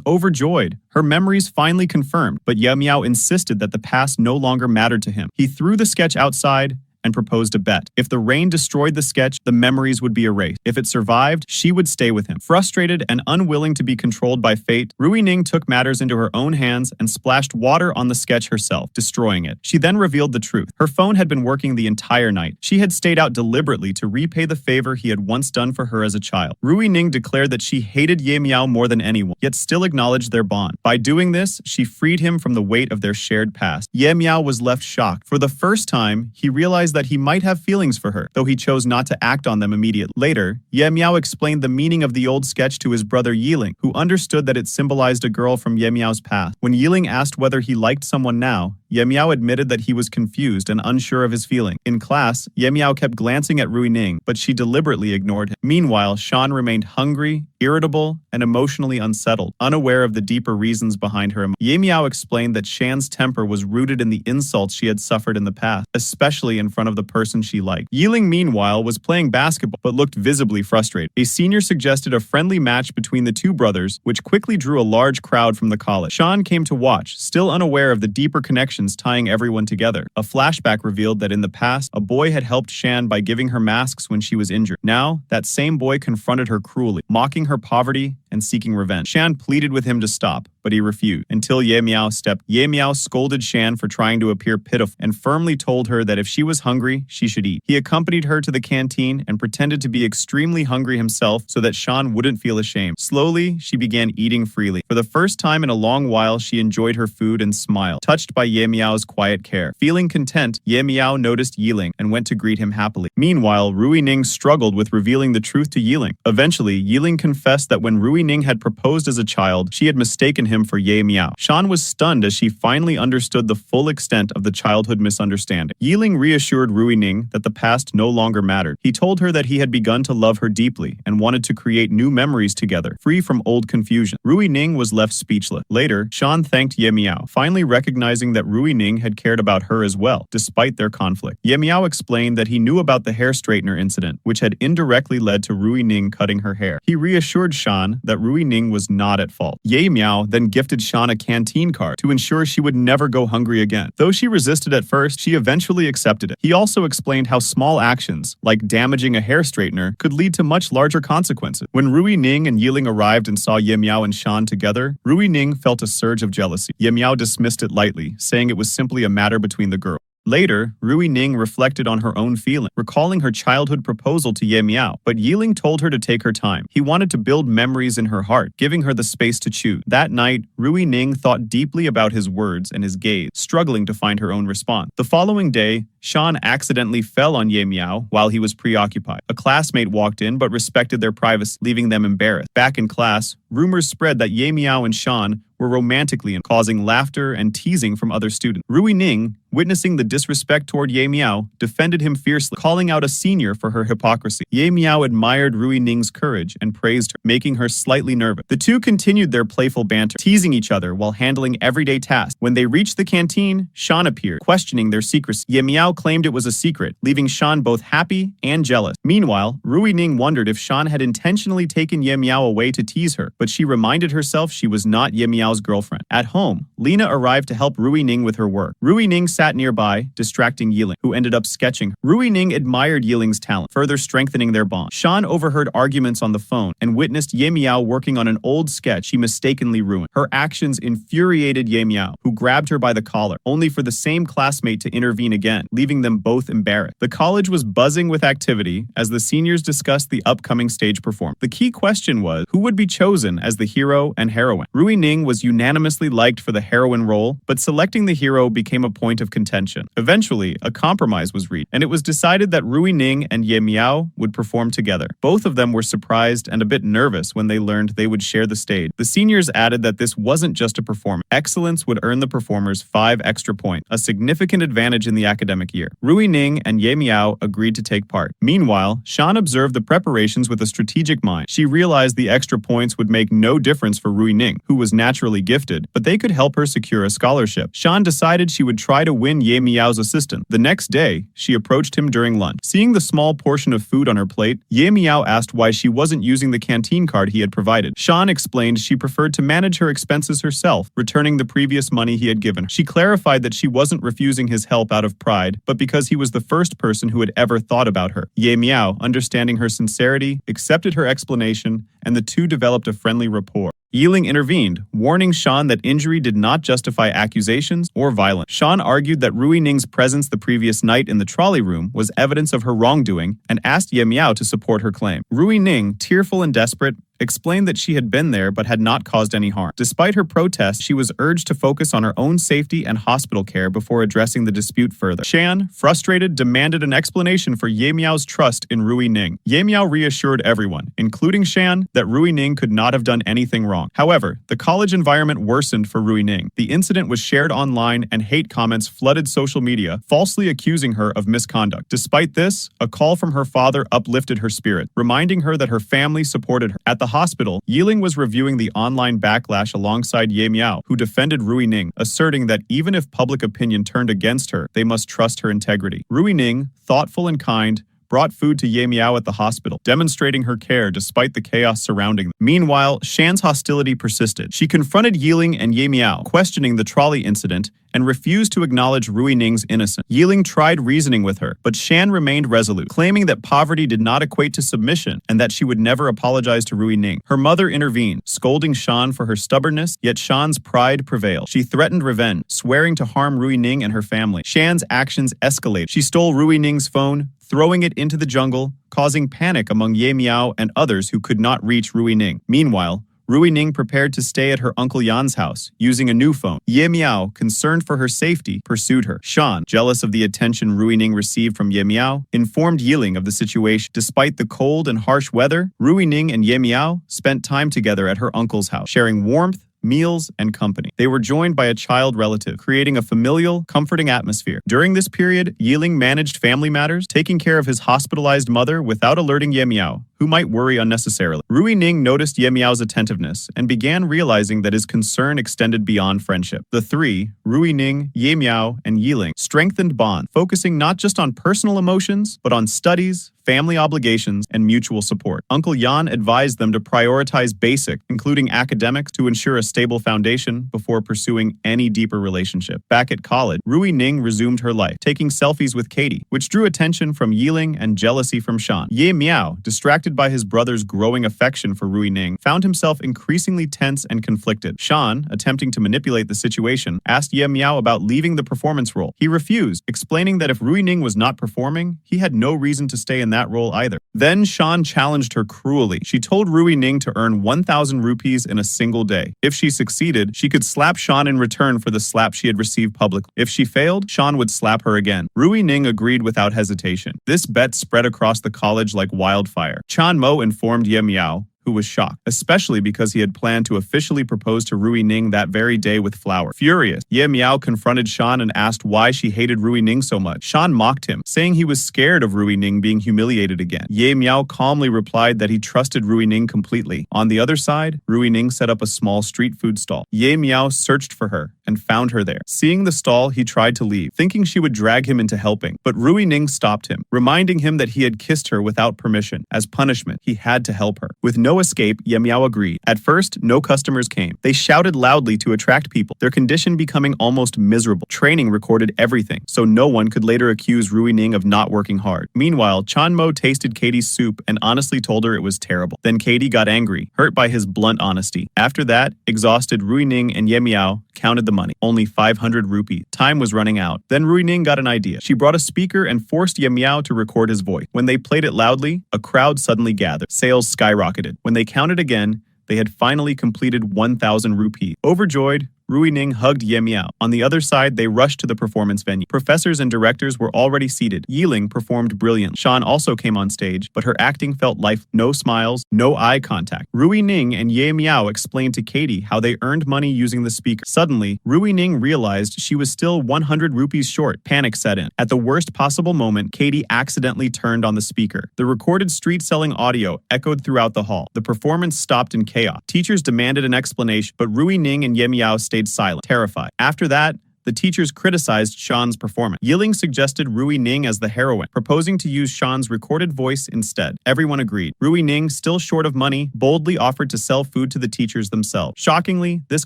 overjoyed. Her memories finally confirmed, but Ya Meow insisted that the past no longer mattered to him. He threw the sketch outside and proposed a bet. If the rain destroyed the sketch, the memories would be erased. If it survived, she would stay with him. Frustrated and unwilling to be controlled by fate, Rui Ning took matters into her own hands and splashed water on the sketch herself, destroying it. She then revealed the truth. Her phone had been working the entire night. She had stayed out deliberately to repay the favor he had once done for her as a child. Rui Ning declared that she hated Ye Meow more than anyone, yet still acknowledged their bond. By doing this, she freed him from the weight of their shared past. Ye Meow was left shocked. For the first time, he realized that he might have feelings for her, though he chose not to act on them immediately. Later, Ye Meow explained the meaning of the old sketch to his brother Yeling, who understood that it symbolized a girl from Ye Meow's past. When Yeling asked whether he liked someone now, Ye Meow admitted that he was confused and unsure of his feeling. In class, Ye Meow kept glancing at Rui Ning, but she deliberately ignored him. Meanwhile, Shawn remained hungry, irritable, and emotionally unsettled, unaware of the deeper reasons behind her emotions. Ye Meow explained that Shan's temper was rooted in the insults she had suffered in the past, especially in front of the person she liked. Yeling, meanwhile, was playing basketball but looked visibly frustrated. A senior suggested a friendly match between the two brothers, which quickly drew a large crowd from the college. Shawn came to watch, still unaware of the deeper connections tying everyone together. A flashback revealed that in the past, a boy had helped Shan by giving her masks when she was injured. Now, that same boy confronted her cruelly, mocking her poverty and seeking revenge. Shan pleaded with him to stop, but he refused, until Ye Meow stepped. Ye Meow scolded Shan for trying to appear pitiful and firmly told her that if she was hungry, she should eat. He accompanied her to the canteen and pretended to be extremely hungry himself so that Shawn wouldn't feel ashamed. Slowly, she began eating freely. For the first time in a long while, she enjoyed her food and smiled, touched by Ye Meow's quiet care. Feeling content, Ye Meow noticed Yeling and went to greet him happily. Meanwhile, Rui Ning struggled with revealing the truth to Yeling. Eventually, Yeling confessed that when Rui Ning had proposed as a child, she had mistaken him for Ye Meow. Shawn was stunned as she finally understood the full extent of the childhood misunderstanding. Yeling reassured Rui Ning that the past no longer mattered. He told her that he had begun to love her deeply and wanted to create new memories together, free from old confusion. Rui Ning was left speechless. Later, Shawn thanked Ye Meow, finally recognizing that Rui Ning had cared about her as well, despite their conflict. Ye Meow explained that he knew about the hair straightener incident, which had indirectly led to Rui Ning cutting her hair. He reassured Shawn that Rui Ning was not at fault. Ye Meow then gifted Shawn a canteen card to ensure she would never go hungry again. Though she resisted at first, she eventually accepted it. He also explained how small actions, like damaging a hair straightener, could lead to much larger consequences. When Rui Ning and Yeling arrived and saw Ye Meow and Shawn together, Rui Ning felt a surge of jealousy. Ye Meow dismissed it lightly, saying it was simply a matter between the girls. Later, Rui Ning reflected on her own feelings, recalling her childhood proposal to Ye Meow, but Yeling told her to take her time. He wanted to build memories in her heart, giving her the space to choose. That night, Rui Ning thought deeply about his words and his gaze, struggling to find her own response. The following day, Shawn accidentally fell on Ye Meow while he was preoccupied. A classmate walked in but respected their privacy, leaving them embarrassed. Back in class, rumors spread that Ye Meow and Shawn were romantically and causing laughter and teasing from other students. Rui Ning, witnessing the disrespect toward Ye Meow, defended him fiercely, calling out a senior for her hypocrisy. Ye Meow admired Rui Ning's courage and praised her, making her slightly nervous. The two continued their playful banter, teasing each other while handling everyday tasks. When they reached the canteen, Shawn appeared, questioning their secrecy. Ye Meow claimed it was a secret, leaving Shawn both happy and jealous. Meanwhile, Rui Ning wondered if Shawn had intentionally taken Ye Meow away to tease her, but she reminded herself she was not Ye Meow's girlfriend. At home, Lena arrived to help Rui Ning with her work. Rui Ning sat nearby, distracting Yeling, who ended up sketching her. Rui Ning admired Yeling's talent, further strengthening their bond. Shawn overheard arguments on the phone and witnessed Ye Meow working on an old sketch she mistakenly ruined. Her actions infuriated Ye Meow, who grabbed her by the collar, only for the same classmate to intervene again, leaving them both embarrassed. The college was buzzing with activity as the seniors discussed the upcoming stage performance. The key question was, who would be chosen as the hero and heroine? Rui Ning was unanimously liked for the heroine role, but selecting the hero became a point of contention. Eventually, a compromise was reached, and it was decided that Rui Ning and Ye Meow would perform together. Both of them were surprised and a bit nervous when they learned they would share the stage. The seniors added that this wasn't just a performance. Excellence would earn the performers 5 extra points, a significant advantage in the academic year. Rui Ning and Ye Meow agreed to take part. Meanwhile, Shawn observed the preparations with a strategic mind. She realized the extra points would make no difference for Rui Ning, who was naturally naturally gifted, but they could help her secure a scholarship. Shawn decided she would try to win Ya Meow's assistance. The next day, she approached him during lunch. Seeing the small portion of food on her plate, Ya Meow asked why she wasn't using the canteen card he had provided. Shawn explained she preferred to manage her expenses herself, returning the previous money he had given her. She clarified that she wasn't refusing his help out of pride, but because he was the first person who had ever thought about her. Ya Meow, understanding her sincerity, accepted her explanation, and the two developed a friendly rapport. Yeling intervened, warning Shawn that injury did not justify accusations or violence. Shawn argued that Rui Ning's presence the previous night in the trolley room was evidence of her wrongdoing and asked Ya Meow to support her claim. Rui Ning, tearful and desperate, explained that she had been there but had not caused any harm. Despite her protest, she was urged to focus on her own safety and hospital care before addressing the dispute further. Shawn, frustrated, demanded an explanation for Ya Meow's trust in Rui Ning. Ya Meow reassured everyone, including Shawn, that Rui Ning could not have done anything wrong. However, the college environment worsened for Rui Ning. The incident was shared online and hate comments flooded social media, falsely accusing her of misconduct. Despite this, a call from her father uplifted her spirit, reminding her that her family supported her. At the hospital, Yeling was reviewing the online backlash alongside Ya Meow, who defended Rui Ning, asserting that even if public opinion turned against her, they must trust her integrity. Rui Ning, thoughtful and kind, brought food to Ya Meow at the hospital, demonstrating her care despite the chaos surrounding them. Meanwhile, Shan's hostility persisted. She confronted Yeling and Ya Meow, questioning the trolley incident, and refused to acknowledge Rui Ning's innocence. Yeling tried reasoning with her, but Shawn remained resolute, claiming that poverty did not equate to submission and that she would never apologize to Rui Ning. Her mother intervened, scolding Shawn for her stubbornness, yet Shawn's pride prevailed. She threatened revenge, swearing to harm Rui Ning and her family. Shan's actions escalated. She stole Rui Ning's phone, throwing it into the jungle, causing panic among Ya Meow and others who could not reach Rui Ning. Meanwhile, Rui Ning prepared to stay at her Uncle Yan's house, using a new phone. Ya Meow, concerned for her safety, pursued her. Shawn, jealous of the attention Rui Ning received from Ya Meow, informed Yeling of the situation. Despite the cold and harsh weather, Rui Ning and Ya Meow spent time together at her uncle's house, sharing warmth, meals, and company. They were joined by a child relative, creating a familial, comforting atmosphere. During this period, Yeling managed family matters, taking care of his hospitalized mother without alerting Ya Meow, who might worry unnecessarily. Rui Ning noticed Ya Meow's attentiveness and began realizing that his concern extended beyond friendship. The three, Rui Ning, Ya Meow, and Yeling, strengthened bond, focusing not just on personal emotions, but on studies, family obligations, and mutual support. Uncle Yan advised them to prioritize basic, including academics, to ensure a stable foundation before pursuing any deeper relationship. Back at college, Rui Ning resumed her life, taking selfies with Katie, which drew attention from Yeling and jealousy from Shawn. Ya Meow, distracted by his brother's growing affection for Rui Ning, found himself increasingly tense and conflicted. Shawn, attempting to manipulate the situation, asked Ya Meow about leaving the performance role. He refused, explaining that if Rui Ning was not performing, he had no reason to stay in that role either. Then Shawn challenged her cruelly. She told Rui Ning to earn 1,000 rupees in a single day. If she succeeded, she could slap Shawn in return for the slap she had received publicly. If she failed, Shawn would slap her again. Rui Ning agreed without hesitation. This bet spread across the college like wildfire. Chan Mo informed Ya Meow, who was shocked, especially because he had planned to officially propose to Rui Ning that very day with flowers. Furious, Ya Meow confronted Shawn and asked why she hated Rui Ning so much. Shawn mocked him, saying he was scared of Rui Ning being humiliated again. Ya Meow calmly replied that he trusted Rui Ning completely. On the other side, Rui Ning set up a small street food stall. Ya Meow searched for her and found her there. Seeing the stall, he tried to leave, thinking she would drag him into helping, but Rui Ning stopped him, reminding him that he had kissed her without permission. As punishment, he had to help her. With no escape, Ya Meow agreed. At first, no customers came. They shouted loudly to attract people, their condition becoming almost miserable. Training recorded everything, so no one could later accuse Rui Ning of not working hard. Meanwhile, Chan Mo tasted Katie's soup and honestly told her it was terrible. Then Katie got angry, hurt by his blunt honesty. After that, exhausted, Rui Ning and Ya Meow counted the money, only 500 rupees. Time was running out. Then Rui Ning got an idea. She brought a speaker and forced Ya Meow to record his voice. When they played it loudly, a crowd suddenly gathered. Sales skyrocketed. When they counted again, they had finally completed 1,000 rupees. Overjoyed, Rui Ning hugged Ye Meow. On the other side, they rushed to the performance venue. Professors and directors were already seated. Yeling performed brilliantly. Shawn also came on stage, but her acting felt lifeless. No smiles, no eye contact. Rui Ning and Ye Meow explained to Katie how they earned money using the speaker. Suddenly, Rui Ning realized she was still 100 rupees short. Panic set in. At the worst possible moment, Katie accidentally turned on the speaker. The recorded street-selling audio echoed throughout the hall. The performance stopped in chaos. Teachers demanded an explanation, but Rui Ning and Ye Meow stayed silent, terrified. After that, the teachers criticized Shawn's performance. Yeling suggested Rui Ning as the heroine, proposing to use Shawn's recorded voice instead. Everyone agreed. Rui Ning, still short of money, boldly offered to sell food to the teachers themselves. Shockingly, this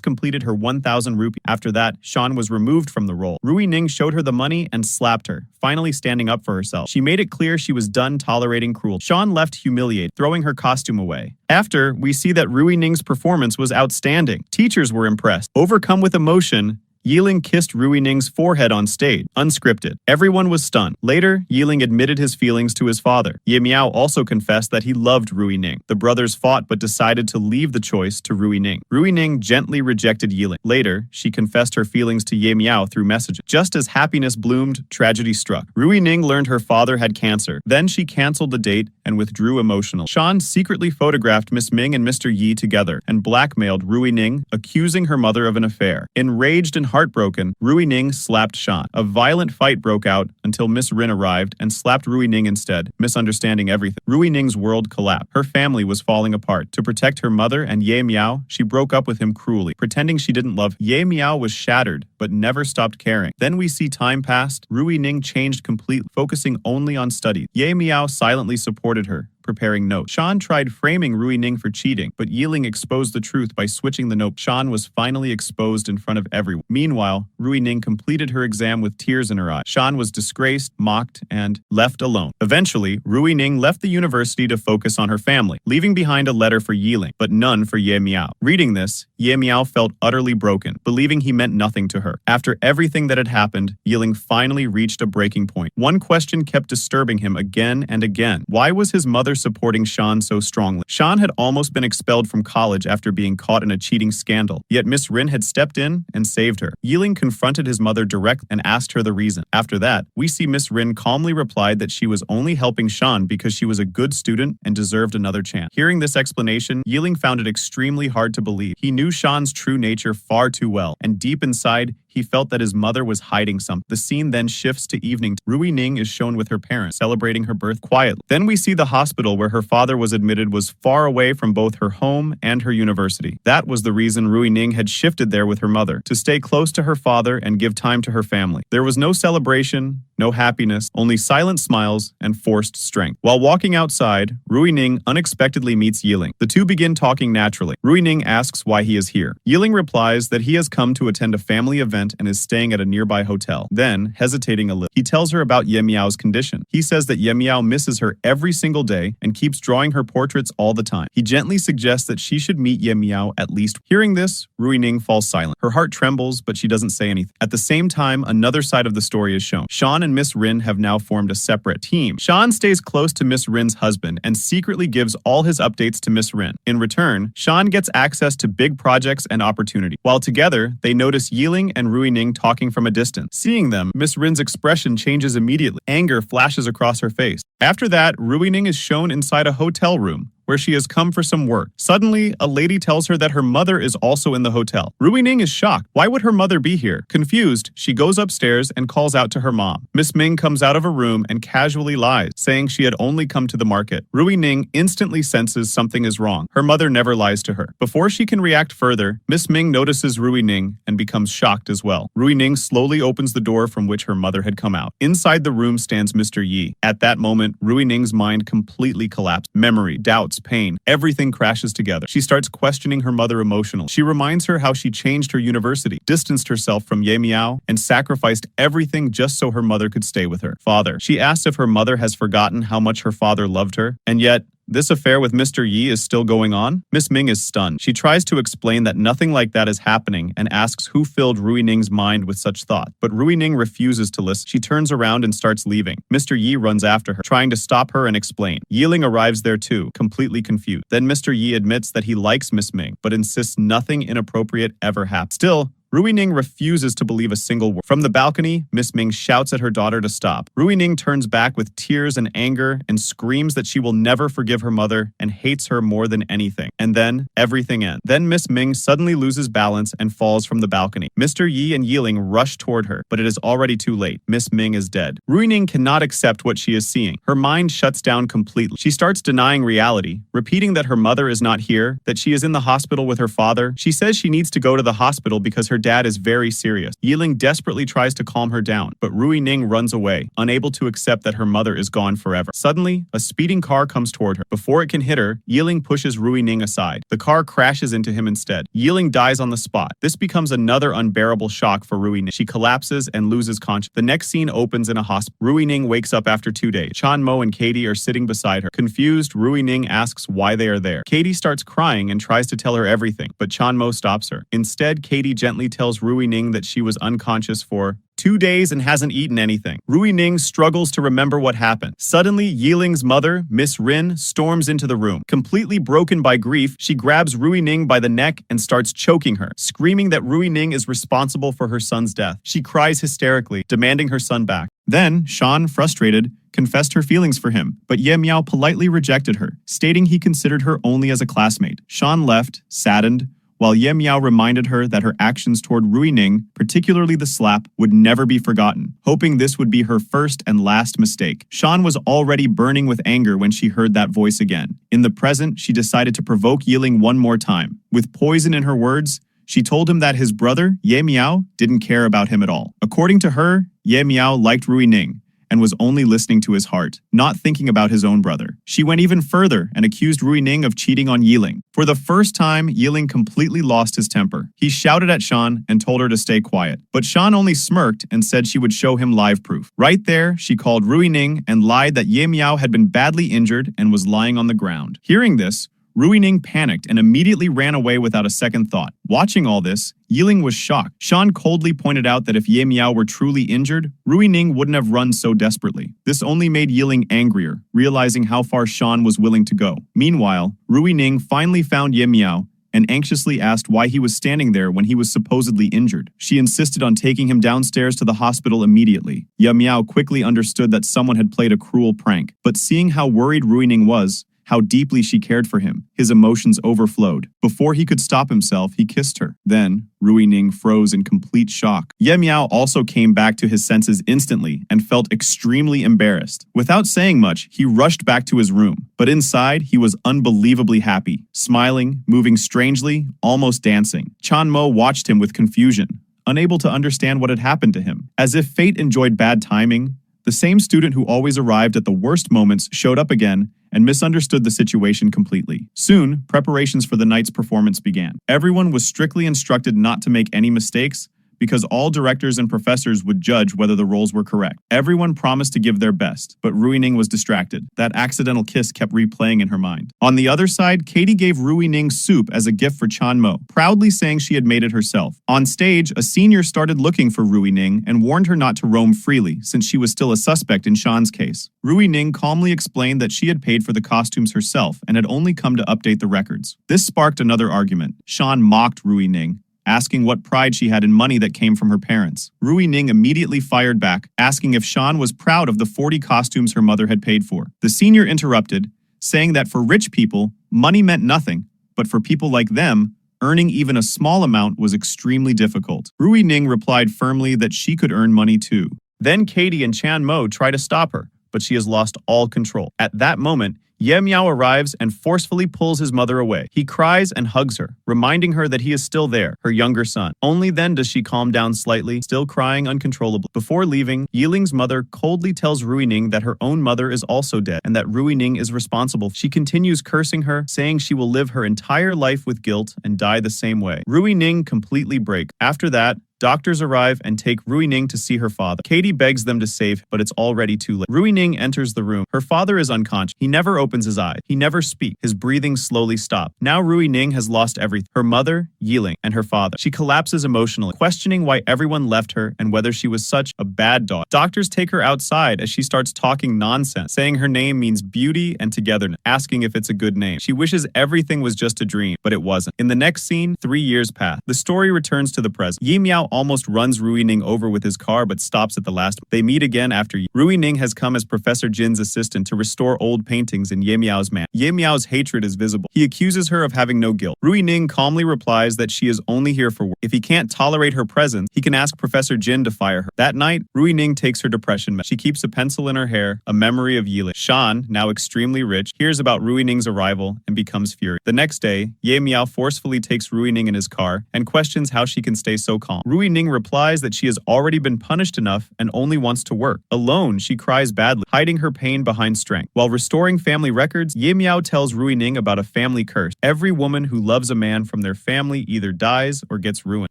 completed her 1,000 rupees. After that, Shawn was removed from the role. Rui Ning showed her the money and slapped her, finally standing up for herself. She made it clear she was done tolerating cruelty. Shawn left humiliated, throwing her costume away. After, we see that Rui Ning's performance was outstanding. Teachers were impressed. Overcome with emotion, Yeling kissed Rui Ning's forehead on stage, unscripted. Everyone was stunned. Later, Yeling admitted his feelings to his father. Ye Meow also confessed that he loved Rui Ning. The brothers fought but decided to leave the choice to Rui Ning. Rui Ning gently rejected Yeling. Later, she confessed her feelings to Ye Meow through messages. Just as happiness bloomed, tragedy struck. Rui Ning learned her father had cancer. Then she canceled the date and withdrew emotionally. Shawn secretly photographed Miss Ming and Mr. Yi together and blackmailed Rui Ning, accusing her mother of an affair. Enraged and heartbroken, Rui Ning slapped Shawn. A violent fight broke out until Miss Rin arrived and slapped Rui Ning instead, misunderstanding everything. Rui Ning's world collapsed. Her family was falling apart. To protect her mother and Ye Meow, she broke up with him cruelly, pretending she didn't love him. Ye Meow was shattered, but never stopped caring. Then we see time passed. Rui Ning changed completely, focusing only on studies. Ye Meow silently supported her, preparing notes. Shawn tried framing Rui Ning for cheating, but Yeling exposed the truth by switching the note. Shawn was finally exposed in front of everyone. Meanwhile, Rui Ning completed her exam with tears in her eyes. Shawn was disgraced, mocked, and left alone. Eventually, Rui Ning left the university to focus on her family, leaving behind a letter for Yeling, but none for Ye Meow. Reading this, Ye Meow felt utterly broken, believing he meant nothing to her. After everything that had happened, Yeling finally reached a breaking point. One question kept disturbing him again and again. Why was his mother supporting Shawn so strongly? Shawn had almost been expelled from college after being caught in a cheating scandal, yet Miss Rin had stepped in and saved her. Yeling confronted his mother directly and asked her the reason. After that, we see Miss Rin calmly replied that she was only helping Shawn because she was a good student and deserved another chance. Hearing this explanation, Yeling found it extremely hard to believe. He knew Shawn's true nature far too well, and deep inside, he felt that his mother was hiding something. The scene then shifts to evening. Rui Ning is shown with her parents, celebrating her birth quietly. Then we see the hospital where her father was admitted was far away from both her home and her university. That was the reason Rui Ning had shifted there with her mother, to stay close to her father and give time to her family. There was no celebration, no happiness, only silent smiles and forced strength. While walking outside, Rui Ning unexpectedly meets Yeling. The two begin talking naturally. Rui Ning asks why he is here. Yeling replies that he has come to attend a family event and is staying at a nearby hotel. Then, hesitating a little, he tells her about Ye Meow's condition. He says that Ye Meow misses her every single day and keeps drawing her portraits all the time. He gently suggests that she should meet Ye Meow at least. Hearing this, Rui Ning falls silent. Her heart trembles, but she doesn't say anything. At the same time, another side of the story is shown. Shawn and Miss Rin have now formed a separate team. Shawn stays close to Miss Rin's husband and secretly gives all his updates to Miss Rin. In return, Shawn gets access to big projects and opportunities. While together, they notice Yeling and Rui Ning talking from a distance. Seeing them, Miss Rin's expression changes immediately. Anger flashes across her face. After that, Rui Ning is shown inside a hotel room, where she has come for some work. Suddenly, a lady tells her that her mother is also in the hotel. Rui Ning is shocked. Why would her mother be here? Confused, she goes upstairs and calls out to her mom. Miss Ming comes out of her room and casually lies, saying she had only come to the market. Rui Ning instantly senses something is wrong. Her mother never lies to her. Before she can react further, Miss Ming notices Rui Ning and becomes shocked as well. Rui Ning slowly opens the door from which her mother had come out. Inside the room stands Mr. Yi. At that moment, Rui Ning's mind completely collapsed. Memory, doubts, pain, everything crashes together. She starts questioning her mother emotionally. She reminds her how she changed her university, distanced herself from Ye Meow, and sacrificed everything just so her mother could stay with her father. She asks if her mother has forgotten how much her father loved her, and yet, this affair with Mr. Yi is still going on? Miss Ming is stunned. She tries to explain that nothing like that is happening and asks who filled Rui Ning's mind with such thought. But Rui Ning refuses to listen. She turns around and starts leaving. Mr. Yi runs after her, trying to stop her and explain. Yeling arrives there too, completely confused. Then Mr. Yi admits that he likes Miss Ming, but insists nothing inappropriate ever happens. Still, Rui Ning refuses to believe a single word. From the balcony, Miss Ming shouts at her daughter to stop. Rui Ning turns back with tears and anger and screams that she will never forgive her mother and hates her more than anything. And then, everything ends. Then Miss Ming suddenly loses balance and falls from the balcony. Mr. Yi and Yeling rush toward her, but it is already too late. Miss Ming is dead. Rui Ning cannot accept what she is seeing. Her mind shuts down completely. She starts denying reality, repeating that her mother is not here, that she is in the hospital with her father. She says she needs to go to the hospital because her dad is very serious. Yeling desperately tries to calm her down, but Rui Ning runs away, unable to accept that her mother is gone forever. Suddenly, a speeding car comes toward her. Before it can hit her, Yeling pushes Rui Ning aside. The car crashes into him instead. Yeling dies on the spot. This becomes another unbearable shock for Rui Ning. She collapses and loses consciousness. The next scene opens in a hospital. Rui Ning wakes up after 2 days. Shawn, Mo, and Katie are sitting beside her. Confused, Rui Ning asks why they are there. Katie starts crying and tries to tell her everything, but Shawn Mo stops her. Instead, Katie gently tells Rui Ning that she was unconscious for 2 days and hasn't eaten anything. Rui Ning struggles to remember what happened. Suddenly, Yeling's mother, Miss Rin, storms into the room. Completely broken by grief, she grabs Rui Ning by the neck and starts choking her, screaming that Rui Ning is responsible for her son's death. She cries hysterically, demanding her son back. Then, Shawn, frustrated, confessed her feelings for him, but Ya Meow politely rejected her, stating he considered her only as a classmate. Shawn left, saddened, while Ya Meow reminded her that her actions toward Rui Ning, particularly the slap, would never be forgotten, hoping this would be her first and last mistake. Shawn was already burning with anger when she heard that voice again. In the present, she decided to provoke Yeling one more time. With poison in her words, she told him that his brother, Ya Meow, didn't care about him at all. According to her, Ya Meow liked Rui Ning and was only listening to his heart, not thinking about his own brother. She went even further and accused Rui Ning of cheating on Yeling. For the first time, Yeling completely lost his temper. He shouted at Shawn and told her to stay quiet, but Shawn only smirked and said she would show him live proof. Right there, she called Rui Ning and lied that Ya Meow had been badly injured and was lying on the ground. Hearing this, Rui Ning panicked and immediately ran away without a second thought. Watching all this, Yeling was shocked. Shawn coldly pointed out that if Ya Meow were truly injured, Rui Ning wouldn't have run so desperately. This only made Yeling angrier, realizing how far Shawn was willing to go. Meanwhile, Rui Ning finally found Ya Meow and anxiously asked why he was standing there when he was supposedly injured. She insisted on taking him downstairs to the hospital immediately. Ya Meow quickly understood that someone had played a cruel prank, but seeing how worried Rui Ning was, how deeply she cared for him, his emotions overflowed. Before he could stop himself, he kissed her. Then, Rui Ning froze in complete shock. Ya Meow also came back to his senses instantly and felt extremely embarrassed. Without saying much, he rushed back to his room. But inside, he was unbelievably happy, smiling, moving strangely, almost dancing. Shawn Mo watched him with confusion, unable to understand what had happened to him. As if fate enjoyed bad timing, the same student who always arrived at the worst moments showed up again and misunderstood the situation completely. Soon, preparations for the night's performance began. Everyone was strictly instructed not to make any mistakes because all directors and professors would judge whether the roles were correct. Everyone promised to give their best, but Rui Ning was distracted. That accidental kiss kept replaying in her mind. On the other side, Katie gave Rui Ning soup as a gift for Shawn Mo, proudly saying she had made it herself. On stage, a senior started looking for Rui Ning and warned her not to roam freely, since she was still a suspect in Shawn's case. Rui Ning calmly explained that she had paid for the costumes herself and had only come to update the records. This sparked another argument. Shawn mocked Rui Ning, asking what pride she had in money that came from her parents. Rui Ning immediately fired back, asking if Shawn was proud of the 40 costumes her mother had paid for. The senior interrupted, saying that for rich people, money meant nothing, but for people like them, earning even a small amount was extremely difficult. Rui Ning replied firmly that she could earn money too. Then Katie and Shawn Mo try to stop her, but she has lost all control. At that moment, Ya Meow arrives and forcefully pulls his mother away. He cries and hugs her, reminding her that he is still there, her younger son. Only then does she calm down slightly, still crying uncontrollably. Before leaving, Yeling's mother coldly tells Rui Ning that her own mother is also dead and that Rui Ning is responsible. She continues cursing her, saying she will live her entire life with guilt and die the same way. Rui Ning completely breaks. After that, Doctors arrive and take Rui Ning to see her father. Katie begs them to save him, but it's already too late. Rui Ning enters the room. Her father is unconscious. He never opens his eyes. He never speaks. His breathing slowly stops. Now Rui Ning has lost everything. Her mother, Yeling, and her father. She collapses emotionally, questioning why everyone left her and whether she was such a bad daughter. Doctors take her outside as she starts talking nonsense, saying her name means beauty and togetherness, asking if it's a good name. She wishes everything was just a dream, but it wasn't. In the next scene, 3 years pass. The story returns to the present. Ya Meow almost runs Rui Ning over with his car but stops at the last. They meet again after Rui Ning has come as Professor Jin's assistant to restore old paintings in Ya Meow's man. Ya Meow's hatred is visible. He accuses her of having no guilt. Rui Ning calmly replies that she is only here for work. If he can't tolerate her presence, he can ask Professor Jin to fire her. That night, Rui Ning takes her depression medicine. She keeps a pencil in her hair, a memory of Yeling. Shawn, now extremely rich, hears about Rui Ning's arrival and becomes furious. The next day, Ya Meow forcefully takes Rui Ning in his car and questions how she can stay so calm. Rui Ning replies that she has already been punished enough and only wants to work. Alone, she cries badly, hiding her pain behind strength. While restoring family records, Ya Meow tells Rui Ning about a family curse. Every woman who loves a man from their family either dies or gets ruined.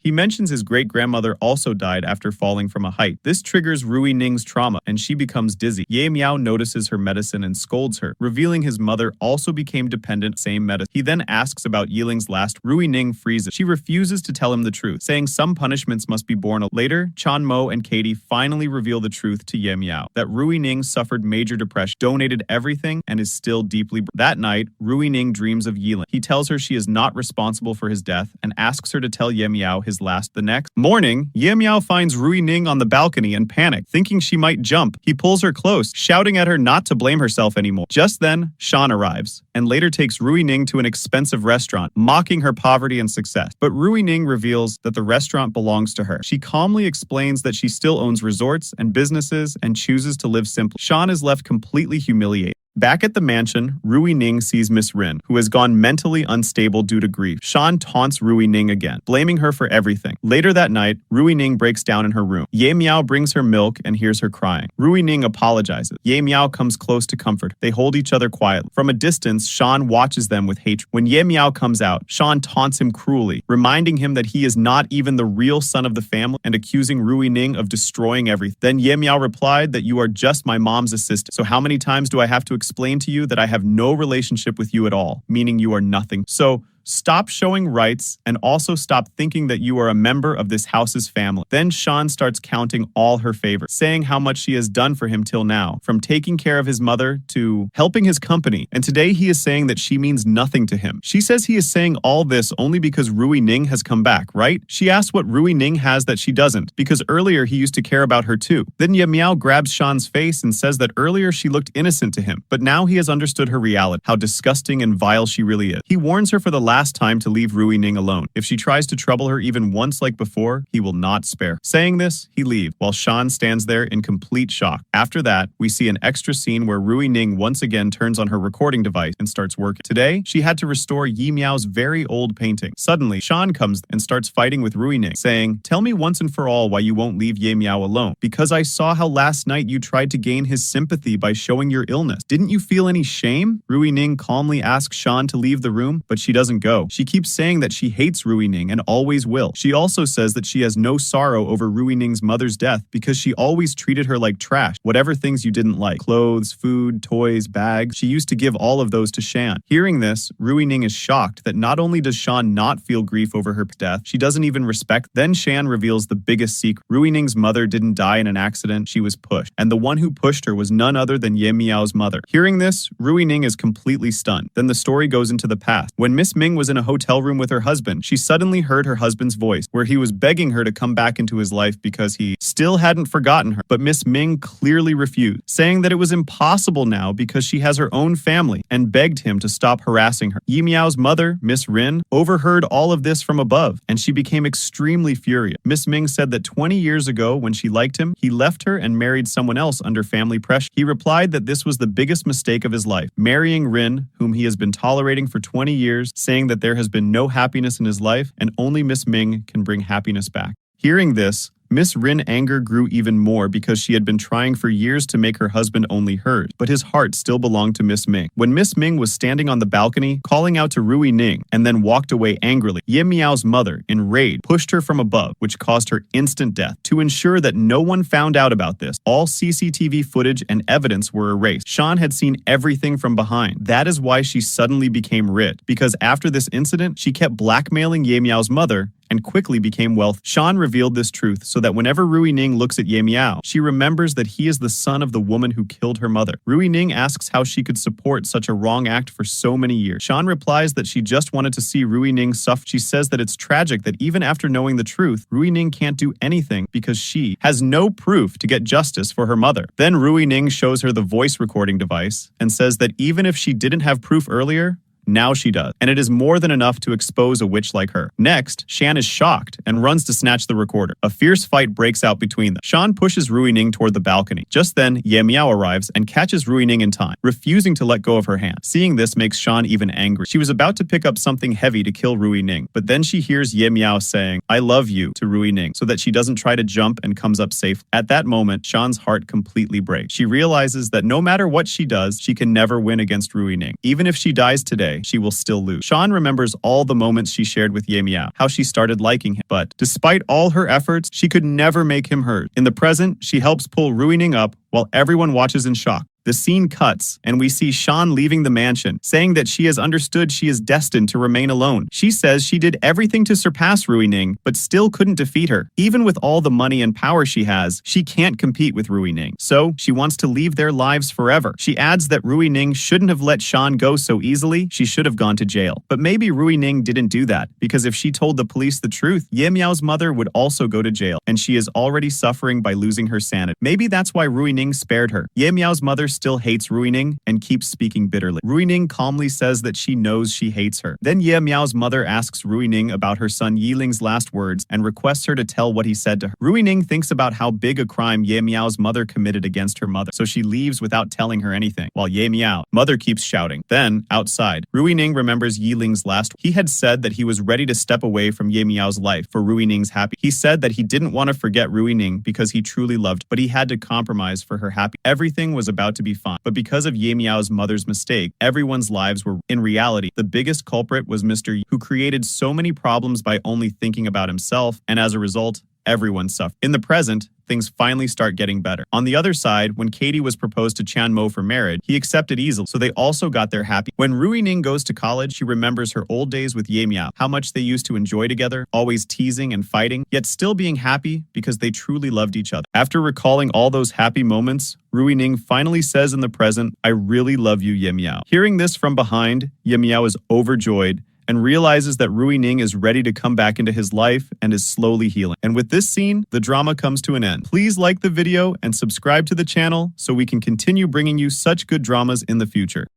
He mentions his great-grandmother also died after falling from a height. This triggers Rui Ning's trauma, and she becomes dizzy. Ya Meow notices her medicine and scolds her, revealing his mother also became dependent same medicine. He then asks about Yeling's last. Rui Ning freezes. She refuses to tell him the truth, saying some punishments must be borne. Later, Chan Mo and Katie finally reveal the truth to Ya Meow, that Rui Ning suffered major depression, donated everything, and is still deeply That night, Rui Ning dreams of Yeling. He tells her she is not responsible for his death and asks her to tell Ya Meow his last. The next morning, Ya Meow finds Rui Ning on the balcony and panics, thinking she might jump. He pulls her close, shouting at her not to blame herself anymore. Just then, Shawn arrives, and later takes Rui Ning to an expensive restaurant, mocking her poverty and success. But Rui Ning reveals that the restaurant belongs to her. She calmly explains that she still owns resorts and businesses and chooses to live simply. Shawn is left completely humiliated. Back at the mansion, Rui Ning sees Miss Rin, who has gone mentally unstable due to grief. Shawn taunts Rui Ning again, blaming her for everything. Later that night, Rui Ning breaks down in her room. Ya Meow brings her milk and hears her crying. Rui Ning apologizes. Ya Meow comes close to comfort her. They hold each other quietly. From a distance, Shawn watches them with hatred. When Ya Meow comes out, Shawn taunts him cruelly, reminding him that he is not even the real son of the family and accusing Rui Ning of destroying everything. Then Ya Meow replied that you are just my mom's assistant. So how many times do I have to explain to you that I have no relationship with you at all, meaning you are nothing. So stop showing rights and also stop thinking that you are a member of this house's family. Then Shawn starts counting all her favors, saying how much she has done for him till now, from taking care of his mother to helping his company. And today he is saying that she means nothing to him. She says he is saying all this only because Rui Ning has come back, right? She asks what Rui Ning has that she doesn't, because earlier he used to care about her too. Then Ya Meow grabs Shawn's face and says that earlier she looked innocent to him, but now he has understood her reality, how disgusting and vile she really is. He warns her for the last time to leave Rui Ning alone. If she tries to trouble her even once like before, he will not spare. Saying this, he leaves, while Shawn stands there in complete shock. After that, we see an extra scene where Rui Ning once again turns on her recording device and starts working. Today, she had to restore Ya Meow's very old painting. Suddenly, Shawn comes and starts fighting with Rui Ning, saying, "Tell me once and for all why you won't leave Ya Meow alone. Because I saw how last night you tried to gain his sympathy by showing your illness. Didn't you feel any shame?" Rui Ning calmly asks Shawn to leave the room, but she doesn't go. She keeps saying that she hates Rui Ning and always will. She also says that she has no sorrow over Rui Ning's mother's death because she always treated her like trash, whatever things you didn't like. Clothes, food, toys, bags. She used to give all of those to Shawn. Hearing this, Rui Ning is shocked that not only does Shawn not feel grief over her death, she doesn't even respect. Then Shawn reveals the biggest secret. Rui Ning's mother didn't die in an accident, she was pushed. And the one who pushed her was none other than Ya Meow's mother. Hearing this, Rui Ning is completely stunned. Then the story goes into the past. When Miss Ming was in a hotel room with her husband, she suddenly heard her husband's voice, where he was begging her to come back into his life because he still hadn't forgotten her. But Miss Ming clearly refused, saying that it was impossible now because she has her own family, and begged him to stop harassing her. Ya Meow's mother, Miss Rin, overheard all of this from above, and she became extremely furious. Miss Ming said that 20 years ago, when she liked him, he left her and married someone else under family pressure. He replied that this was the biggest mistake of his life, marrying Rin, whom he has been tolerating for 20 years, saying that there has been no happiness in his life and only Miss Ming can bring happiness back. Hearing this, Miss Rin anger grew even more because she had been trying for years to make her husband only hers, but his heart still belonged to Miss Ming. When Miss Ming was standing on the balcony, calling out to Rui Ning, and then walked away angrily, Ya Meow's mother, enraged, pushed her from above, which caused her instant death. To ensure that no one found out about this, all CCTV footage and evidence were erased. Shawn had seen everything from behind. That is why she suddenly became rich, because after this incident, she kept blackmailing Ya Meow's mother and quickly became wealthy. Shawn revealed this truth so that whenever Rui Ning looks at Ya Meow, she remembers that he is the son of the woman who killed her mother. Rui Ning asks how she could support such a wrong act for so many years. Shawn replies that she just wanted to see Rui Ning suffer. She says that it's tragic that even after knowing the truth, Rui Ning can't do anything because she has no proof to get justice for her mother. Then Rui Ning shows her the voice recording device and says that even if she didn't have proof earlier, now she does, and it is more than enough to expose a witch like her. Next, Shan is shocked and runs to snatch the recorder. A fierce fight breaks out between them. Shawn pushes Rui Ning toward the balcony. Just then, Ya Meow arrives and catches Rui Ning in time, refusing to let go of her hand. Seeing this makes Shawn even angry. She was about to pick up something heavy to kill Rui Ning, but then she hears Ya Meow saying, "I love you," to Rui Ning, so that she doesn't try to jump and comes up safe. At that moment, Shawn's heart completely breaks. She realizes that no matter what she does, she can never win against Rui Ning. Even if she dies today, she will still lose. Shawn remembers all the moments she shared with Ya Meow, how she started liking him, but despite all her efforts, she could never make him hers. In the present, she helps pull Rui Ning up while everyone watches in shock. The scene cuts, and we see Shawn leaving the mansion, saying that she has understood she is destined to remain alone. She says she did everything to surpass Rui Ning, but still couldn't defeat her. Even with all the money and power she has, she can't compete with Rui Ning. So, she wants to leave their lives forever. She adds that Rui Ning shouldn't have let Shawn go so easily, she should have gone to jail. But maybe Rui Ning didn't do that, because if she told the police the truth, Ya Meow's mother would also go to jail, and she is already suffering by losing her sanity. Maybe that's why Rui Ning spared her. Ya Meow's mother still hates Rui Ning and keeps speaking bitterly. Rui Ning calmly says that she knows she hates her. Then Ya Meow's mother asks Rui Ning about her son Yeling's last words and requests her to tell what he said to her. Rui Ning thinks about how big a crime Ya Meow's mother committed against her mother, so she leaves without telling her anything, while Ya Meow, mother, keeps shouting. Then, outside, Rui Ning remembers Yeling's last. He had said that he was ready to step away from Ya Meow's life for Rui Ning's happiness. He said that he didn't want to forget Rui Ning because he truly loved, but he had to compromise for her happiness. Everything was about to be fine, but because of Ya Meow's mother's mistake, everyone's lives were. In reality, the biggest culprit was Mr. Yu, who created so many problems by only thinking about himself, and as a result, everyone suffered. In the present, things finally start getting better. On the other side, when Katie was proposed to Chan Mo for marriage, he accepted easily, so they also got their happy. When Rui Ning goes to college, she remembers her old days with Ya Meow, how much they used to enjoy together, always teasing and fighting, yet still being happy because they truly loved each other. After recalling all those happy moments, Rui Ning finally says in the present, "I really love you, Ya Meow." Hearing this from behind, Ya Meow is overjoyed and realizes that Rui Ning is ready to come back into his life and is slowly healing. And with this scene, the drama comes to an end. Please like the video and subscribe to the channel so we can continue bringing you such good dramas in the future.